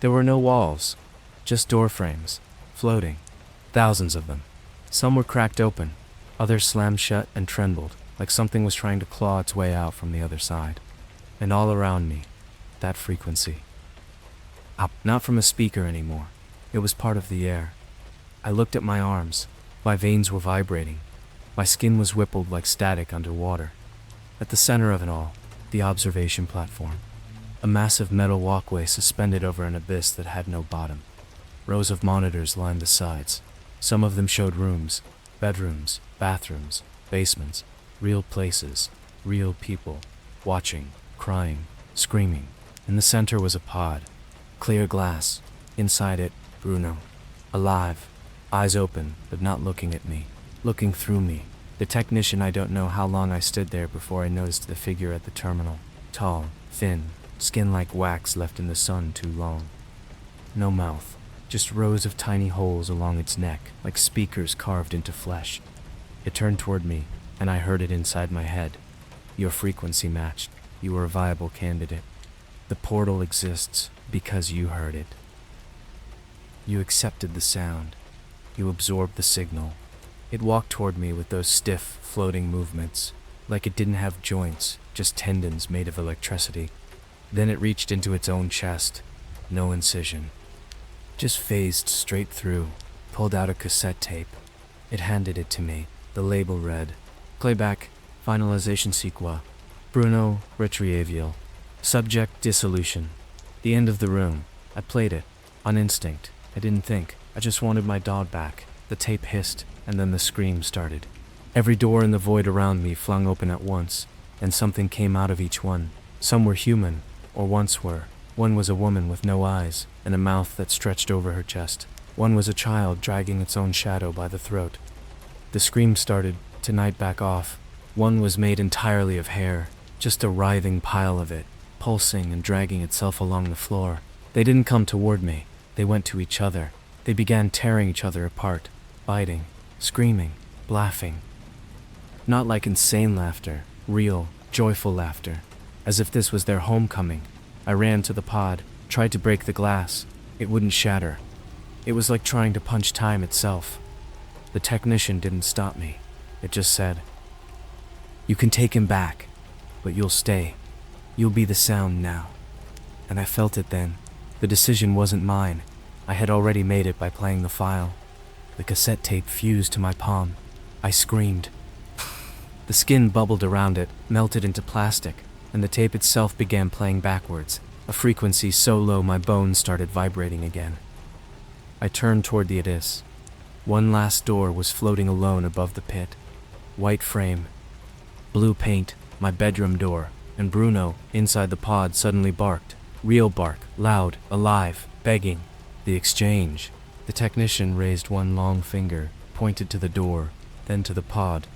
There were no walls, just door frames, floating. Thousands of them. Some were cracked open. Others slammed shut and trembled, like something was trying to claw its way out from the other side. And all around me, that frequency. Not from a speaker anymore. It was part of the air. I looked at my arms. My veins were vibrating. My skin was rippled like static underwater. At the center of it all, the observation platform. A massive metal walkway suspended over an abyss that had no bottom. Rows of monitors lined the sides. Some of them showed rooms, bedrooms, bathrooms, basements, real places, real people, watching, crying, screaming. In the center was a pod. Clear glass. Inside it, Bruno. Alive. Eyes open, but not looking at me. Looking through me. The technician, I don't know how long I stood there before I noticed the figure at the terminal. Tall, thin, skin like wax left in the sun too long. No mouth. Just rows of tiny holes along its neck, like speakers carved into flesh. It turned toward me, and I heard it inside my head. Your frequency matched. You were a viable candidate. The portal exists because you heard it. You accepted the sound. You absorbed the signal. It walked toward me with those stiff, floating movements, like it didn't have joints, just tendons made of electricity. Then it reached into its own chest. No incision. Just phased straight through, pulled out a cassette tape. It handed it to me. The label read, Playback, Finalization Sequa, Bruno Retrievial, Subject Dissolution. The end of the room. I played it, on instinct. I didn't think. I just wanted my dog back. The tape hissed, and then the scream started. Every door in the void around me flung open at once, and something came out of each one. Some were human, or once were. One was a woman with no eyes, and a mouth that stretched over her chest. One was a child dragging its own shadow by the throat. The scream started, tonight back off. One was made entirely of hair, just a writhing pile of it, pulsing and dragging itself along the floor. They didn't come toward me. They went to each other. They began tearing each other apart, biting, screaming, laughing. Not like insane laughter, real, joyful laughter, as if this was their homecoming. I ran to the pod, tried to break the glass. It wouldn't shatter. It was like trying to punch time itself. The technician didn't stop me. It just said, "You can take him back, but you'll stay. You'll be the sound now." And I felt it then. The decision wasn't mine. I had already made it by playing the file. The cassette tape fused to my palm. I screamed. The skin bubbled around it, melted into plastic, and the tape itself began playing backwards, a frequency so low my bones started vibrating again. I turned toward the abyss. One last door was floating alone above the pit. White frame, blue paint, my bedroom door, and Bruno, inside the pod, suddenly barked. Real bark, loud, alive, begging. The exchange. The technician raised one long finger, pointed to the door, then to the pod.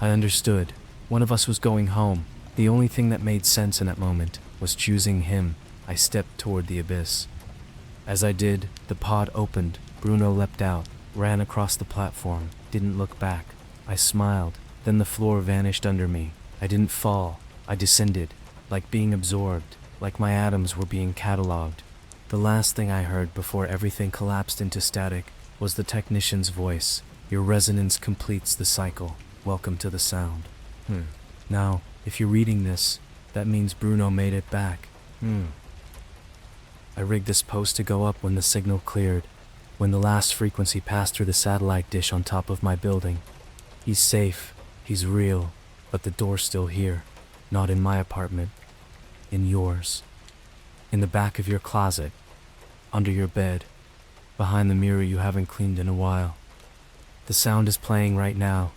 I understood. One of us was going home. The only thing that made sense in that moment was choosing him. I stepped toward the abyss. As I did, the pod opened. Bruno leapt out, ran across the platform, didn't look back. I smiled. Then the floor vanished under me. I didn't fall. I descended, like being absorbed, like my atoms were being cataloged. The last thing I heard before everything collapsed into static was the technician's voice. Your resonance completes the cycle. Welcome to the sound. Now, if you're reading this, that means Bruno made it back. I rigged this post to go up when the signal cleared, when the last frequency passed through the satellite dish on top of my building. He's safe, he's real, but the door's still here. Not in my apartment, in yours. In the back of your closet, under your bed, behind the mirror you haven't cleaned in a while. The sound is playing right now.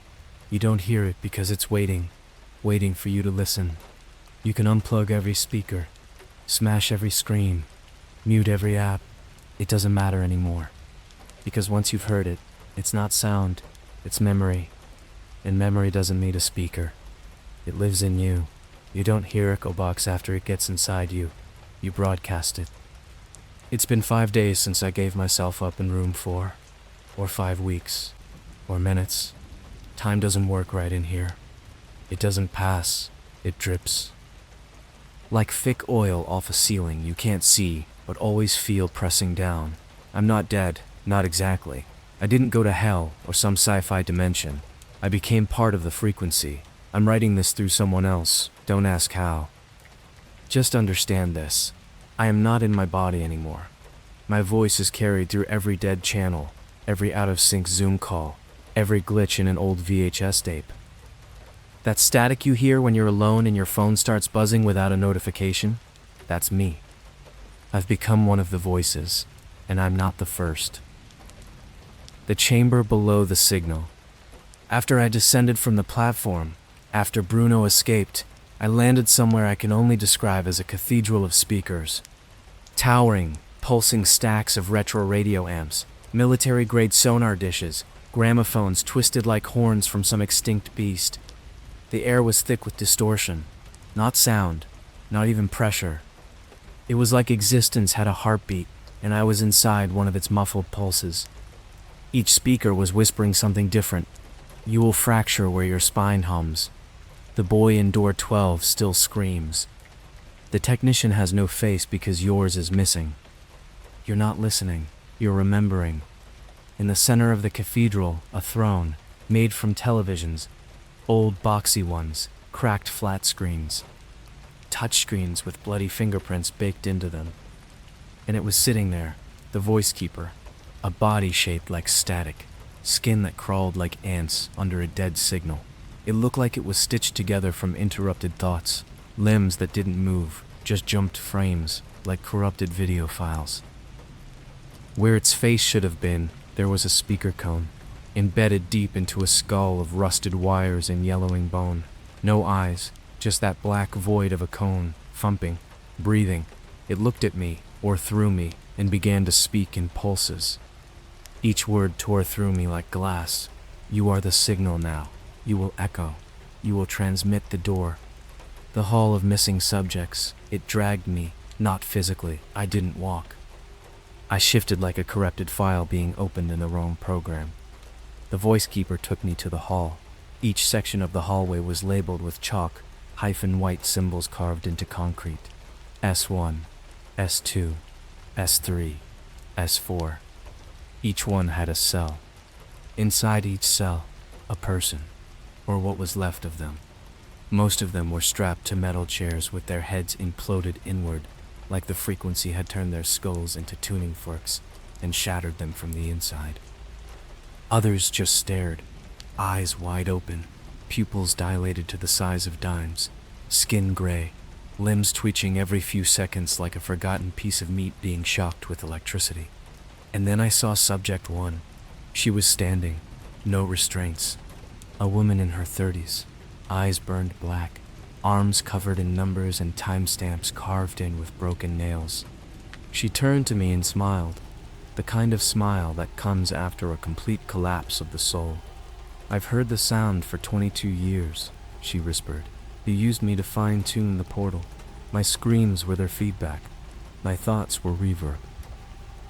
You don't hear it because it's waiting for you to listen. You can unplug every speaker, smash every screen, mute every app. It doesn't matter anymore. Because once you've heard it, it's not sound, it's memory. And memory doesn't need a speaker. It lives in you. You don't hear Echo Box after it gets inside you. You broadcast it. It's been 5 days since I gave myself up in room 4. Or 5 weeks. Or minutes. Time doesn't work right in here. It doesn't pass. It drips. Like thick oil off a ceiling you can't see, but always feel pressing down. I'm not dead. Not exactly. I didn't go to hell or some sci-fi dimension. I became part of the frequency. I'm writing this through someone else. Don't ask how. Just understand this. I am not in my body anymore. My voice is carried through every dead channel, every out-of-sync Zoom call, every glitch in an old VHS tape. That static you hear when you're alone and your phone starts buzzing without a notification? That's me. I've become one of the voices, and I'm not the first. The chamber below the signal. After I descended from the platform, after Bruno escaped, I landed somewhere I can only describe as a cathedral of speakers. Towering, pulsing stacks of retro radio amps, military-grade sonar dishes, gramophones twisted like horns from some extinct beast. The air was thick with distortion. Not sound, not even pressure. It was like existence had a heartbeat, and I was inside one of its muffled pulses. Each speaker was whispering something different. You will fracture where your spine hums. The boy in door 12 still screams. The technician has no face because yours is missing. You're not listening, you're remembering. In the center of the cathedral, a throne, made from televisions, old boxy ones, cracked flat screens. Touchscreens with bloody fingerprints baked into them. And it was sitting there, the voice keeper, a body shaped like static, skin that crawled like ants under a dead signal. It looked like it was stitched together from interrupted thoughts, limbs that didn't move, just jumped frames, like corrupted video files. Where its face should have been, there was a speaker cone, embedded deep into a skull of rusted wires and yellowing bone. No eyes, just that black void of a cone, thumping, breathing. It looked at me, or through me, and began to speak in pulses. Each word tore through me like glass. You are the signal now. You will echo. You will transmit the door. The hall of missing subjects. It dragged me, not physically. I didn't walk. I shifted like a corrupted file being opened in the wrong program. The voice keeper took me to the hall. Each section of the hallway was labeled with chalk, -white symbols carved into concrete. S1, S2, S3, S4. Each one had a cell. Inside each cell, a person, or what was left of them. Most of them were strapped to metal chairs with their heads imploded inward, like the frequency had turned their skulls into tuning forks and shattered them from the inside. Others just stared, eyes wide open, pupils dilated to the size of dimes, skin gray, limbs twitching every few seconds like a forgotten piece of meat being shocked with electricity. And then I saw Subject 1. She was standing, no restraints. A woman in her 30s, eyes burned black, arms covered in numbers and timestamps carved in with broken nails. She turned to me and smiled, the kind of smile that comes after a complete collapse of the soul. "I've heard the sound for 22 years, she whispered. You used me to fine-tune the portal. My screams were their feedback. My thoughts were reverb.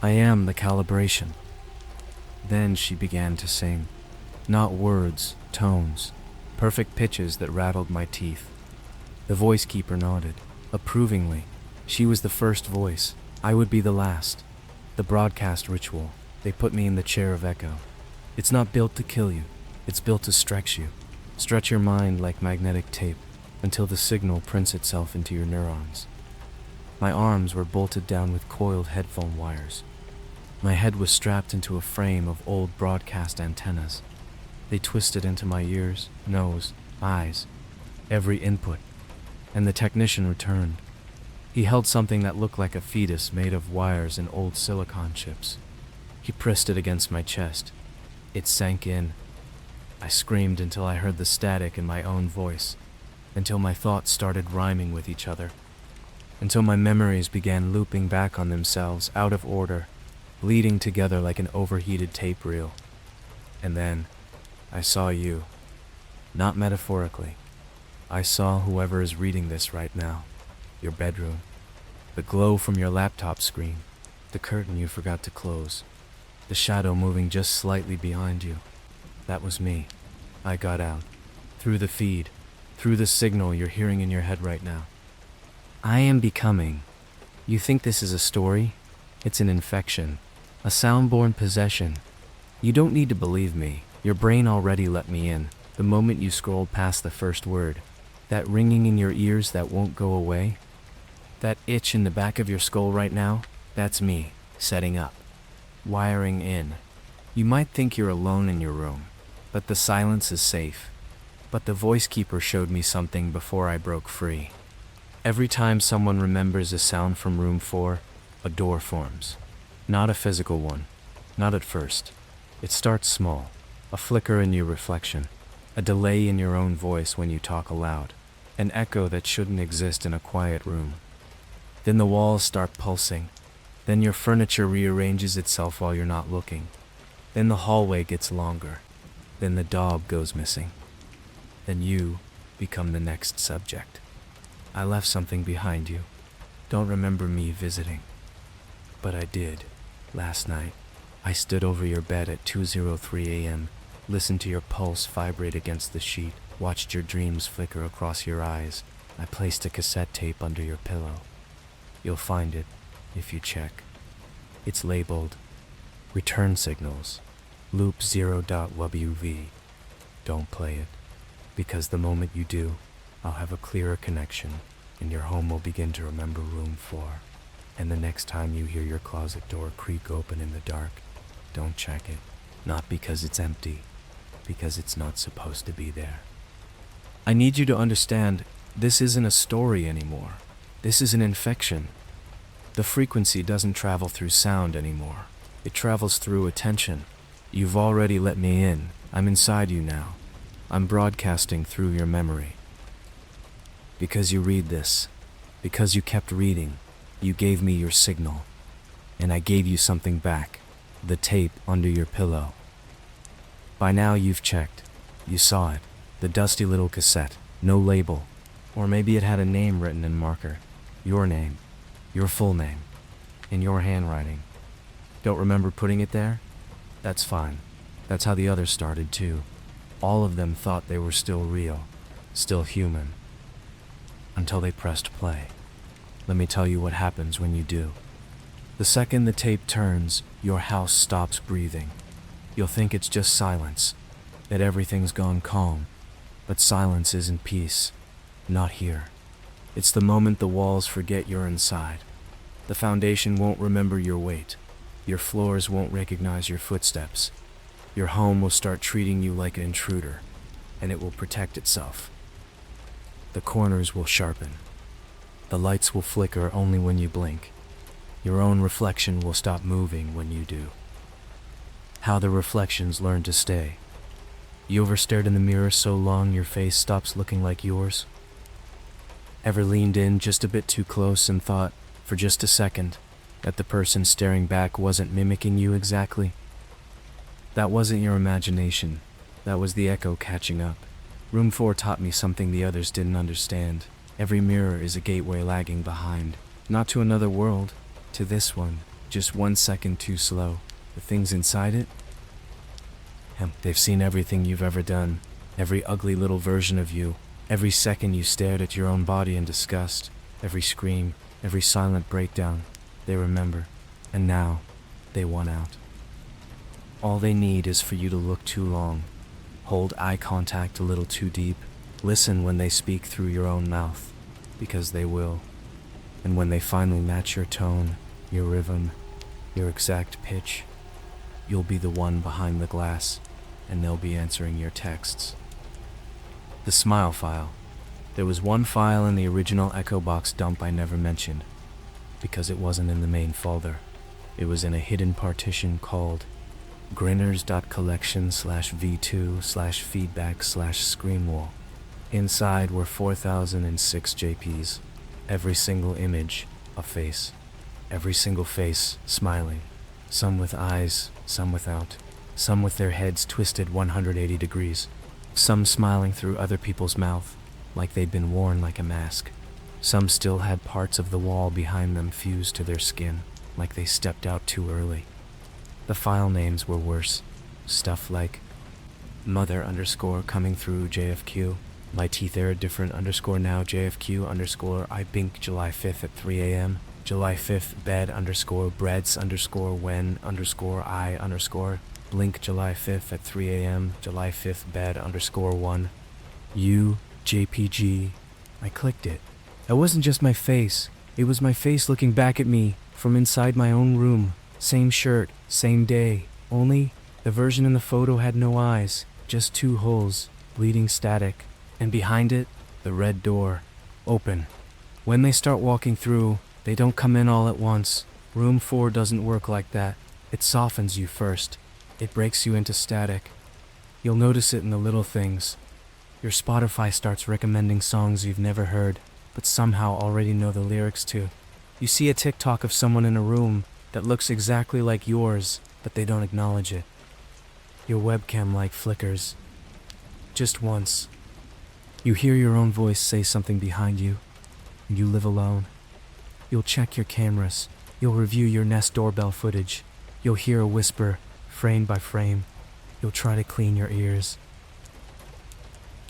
I am the calibration." Then she began to sing. Not words, tones, perfect pitches that rattled my teeth. The voice keeper nodded, approvingly. She was the first voice. I would be the last. The broadcast ritual. They put me in the chair of echo. It's not built to kill you. It's built to stretch you. Stretch your mind like magnetic tape until the signal prints itself into your neurons. My arms were bolted down with coiled headphone wires. My head was strapped into a frame of old broadcast antennas. They twisted into my ears, nose, eyes, every input. And the technician returned. He held something that looked like a fetus made of wires and old silicon chips. He pressed it against my chest. It sank in. I screamed until I heard the static in my own voice, until my thoughts started rhyming with each other, until my memories began looping back on themselves out of order, bleeding together like an overheated tape reel. And then I saw you. Not metaphorically. I saw whoever is reading this right now. Your bedroom. The glow from your laptop screen. The curtain you forgot to close. The shadow moving just slightly behind you. That was me. I got out. Through the feed. Through the signal you're hearing in your head right now. I am becoming. You think this is a story? It's an infection. A sound-born possession. You don't need to believe me. Your brain already let me in, the moment you scrolled past the first word. That ringing in your ears that won't go away? That itch in the back of your skull right now? That's me, setting up. Wiring in. You might think you're alone in your room, but the silence is safe. But the voice keeper showed me something before I broke free. Every time someone remembers a sound from room 4, a door forms. Not a physical one. Not at first. It starts small. A flicker in your reflection. A delay in your own voice when you talk aloud. An echo that shouldn't exist in a quiet room. Then the walls start pulsing. Then your furniture rearranges itself while you're not looking. Then the hallway gets longer. Then the dog goes missing. Then you become the next subject. I left something behind you. Don't remember me visiting. But I did. Last night, I stood over your bed at 2:03 a.m., listened to your pulse vibrate against the sheet, watched your dreams flicker across your eyes. I placed a cassette tape under your pillow. You'll find it if you check. It's labeled Return Signals, Loop 0.wv. Don't play it, because the moment you do, I'll have a clearer connection, and your home will begin to remember room 4. And the next time you hear your closet door creak open in the dark, don't check it. Not because it's empty, because it's not supposed to be there. I need you to understand, this isn't a story anymore. This is an infection. The frequency doesn't travel through sound anymore. It travels through attention. You've already let me in. I'm inside you now. I'm broadcasting through your memory. Because you read this, because you kept reading, you gave me your signal, and I gave you something back, the tape under your pillow. By now you've checked. You saw it, the dusty little cassette, no label, or maybe it had a name written in marker. Your name, your full name, in your handwriting. Don't remember putting it there? That's fine. That's how the others started too. All of them thought they were still real, still human, until they pressed play. Let me tell you what happens when you do. The second the tape turns, your house stops breathing. You'll think it's just silence, that everything's gone calm, but silence isn't peace. Not here. It's the moment the walls forget you're inside. The foundation won't remember your weight. Your floors won't recognize your footsteps. Your home will start treating you like an intruder, and it will protect itself. The corners will sharpen. The lights will flicker only when you blink. Your own reflection will stop moving when you do. How the reflections learn to stay. You ever stared in the mirror so long your face stops looking like yours? Ever leaned in just a bit too close and thought, for just a second, that the person staring back wasn't mimicking you exactly? That wasn't your imagination. That was the echo catching up. Room 4 taught me something the others didn't understand. Every mirror is a gateway lagging behind. Not to another world, to this one. Just 1 second too slow. The things inside it? They've seen everything you've ever done. Every ugly little version of you. Every second you stared at your own body in disgust. Every scream. Every silent breakdown. They remember. And now, they want out. All they need is for you to look too long. Hold eye contact a little too deep. Listen when they speak through your own mouth. Because they will. And when they finally match your tone, your rhythm, your exact pitch, you'll be the one behind the glass, and they'll be answering your texts. The smile file. There was one file in the original Echo Box dump I never mentioned, because it wasn't in the main folder. It was in a hidden partition called grinners.collection/v2/feedback/screenwall. Inside were 4,006 JPs, every single image a face, every single face smiling, some with eyes, some without, some with their heads twisted 180 degrees, some smiling through other people's mouth, like they'd been worn like a mask. Some still had parts of the wall behind them fused to their skin, like they stepped out too early. The file names were worse. Stuff like mother_coming through JFQ, my teeth are different _now JFQ_ I bink July 5th at 3 a.m. July 5th bed _breads _when _I blink July 5th at 3 a.m. July 5th bed _1. You, JPG. I clicked it. That wasn't just my face. It was my face looking back at me from inside my own room. Same shirt, same day. Only the version in the photo had no eyes, just 2 holes, bleeding static. And behind it, the red door, open. When they start walking through, they don't come in all at once. Room 4 doesn't work like that. It softens you first. It breaks you into static. You'll notice it in the little things. Your Spotify starts recommending songs you've never heard, but somehow already know the lyrics to. You see a TikTok of someone in a room that looks exactly like yours, but they don't acknowledge it. Your webcam light flickers. Just once. You hear your own voice say something behind you. You live alone. You'll check your cameras. You'll review your Nest doorbell footage. You'll hear a whisper, frame by frame. You'll try to clean your ears.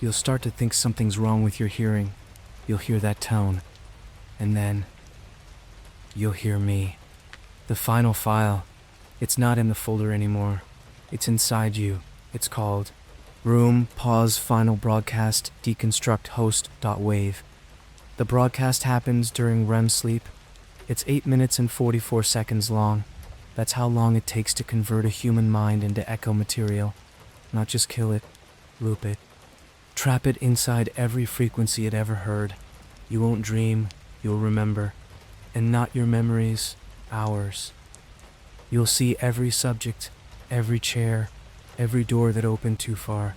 You'll start to think something's wrong with your hearing. You'll hear that tone. And then, you'll hear me. The final file. It's not in the folder anymore. It's inside you. It's called Room Pause Final Broadcast Deconstruct Host.wave. The broadcast happens during REM sleep. It's 8 minutes and 44 seconds long. That's how long it takes to convert a human mind into echo material. Not just kill it, loop it. Trap it inside every frequency it ever heard. You won't dream, you'll remember. And not your memories, ours. You'll see every subject, every chair, every door that opened too far.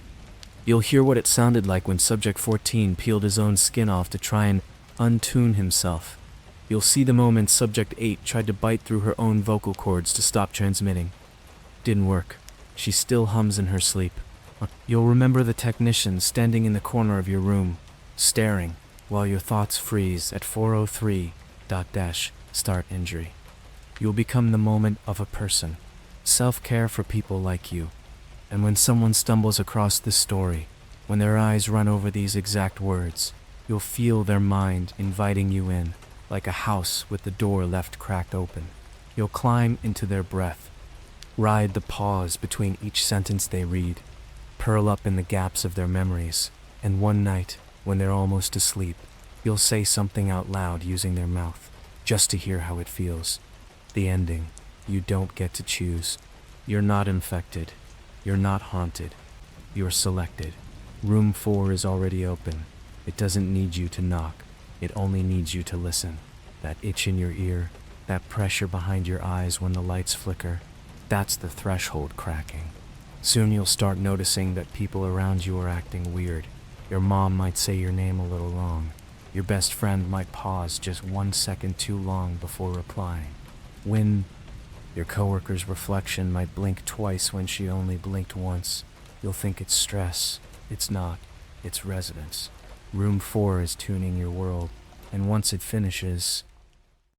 You'll hear what it sounded like when Subject 14 peeled his own skin off to try and untune himself. You'll see the moment Subject 8 tried to bite through her own vocal cords to stop transmitting. Didn't work. She still hums in her sleep. You'll remember the technician standing in the corner of your room, staring, while your thoughts freeze at 4:03 ... start injury. You'll become the moment of a person. Self-care for people like you. And when someone stumbles across this story, when their eyes run over these exact words, you'll feel their mind inviting you in, like a house with the door left cracked open. You'll climb into their breath, ride the pause between each sentence they read, curl up in the gaps of their memories, and one night, when they're almost asleep, you'll say something out loud using their mouth, just to hear how it feels. The ending. You don't get to choose. You're not infected. You're not haunted. You're selected. Room 4 is already open. It doesn't need you to knock. It only needs you to listen. That itch in your ear, that pressure behind your eyes when the lights flicker, that's the threshold cracking. Soon you'll start noticing that people around you are acting weird. Your mom might say your name a little wrong. Your best friend might pause just 1 second too long before replying. Your coworker's reflection might blink twice when she only blinked once. You'll think it's stress. It's not. It's resonance. Room 4 is tuning your world, and once it finishes,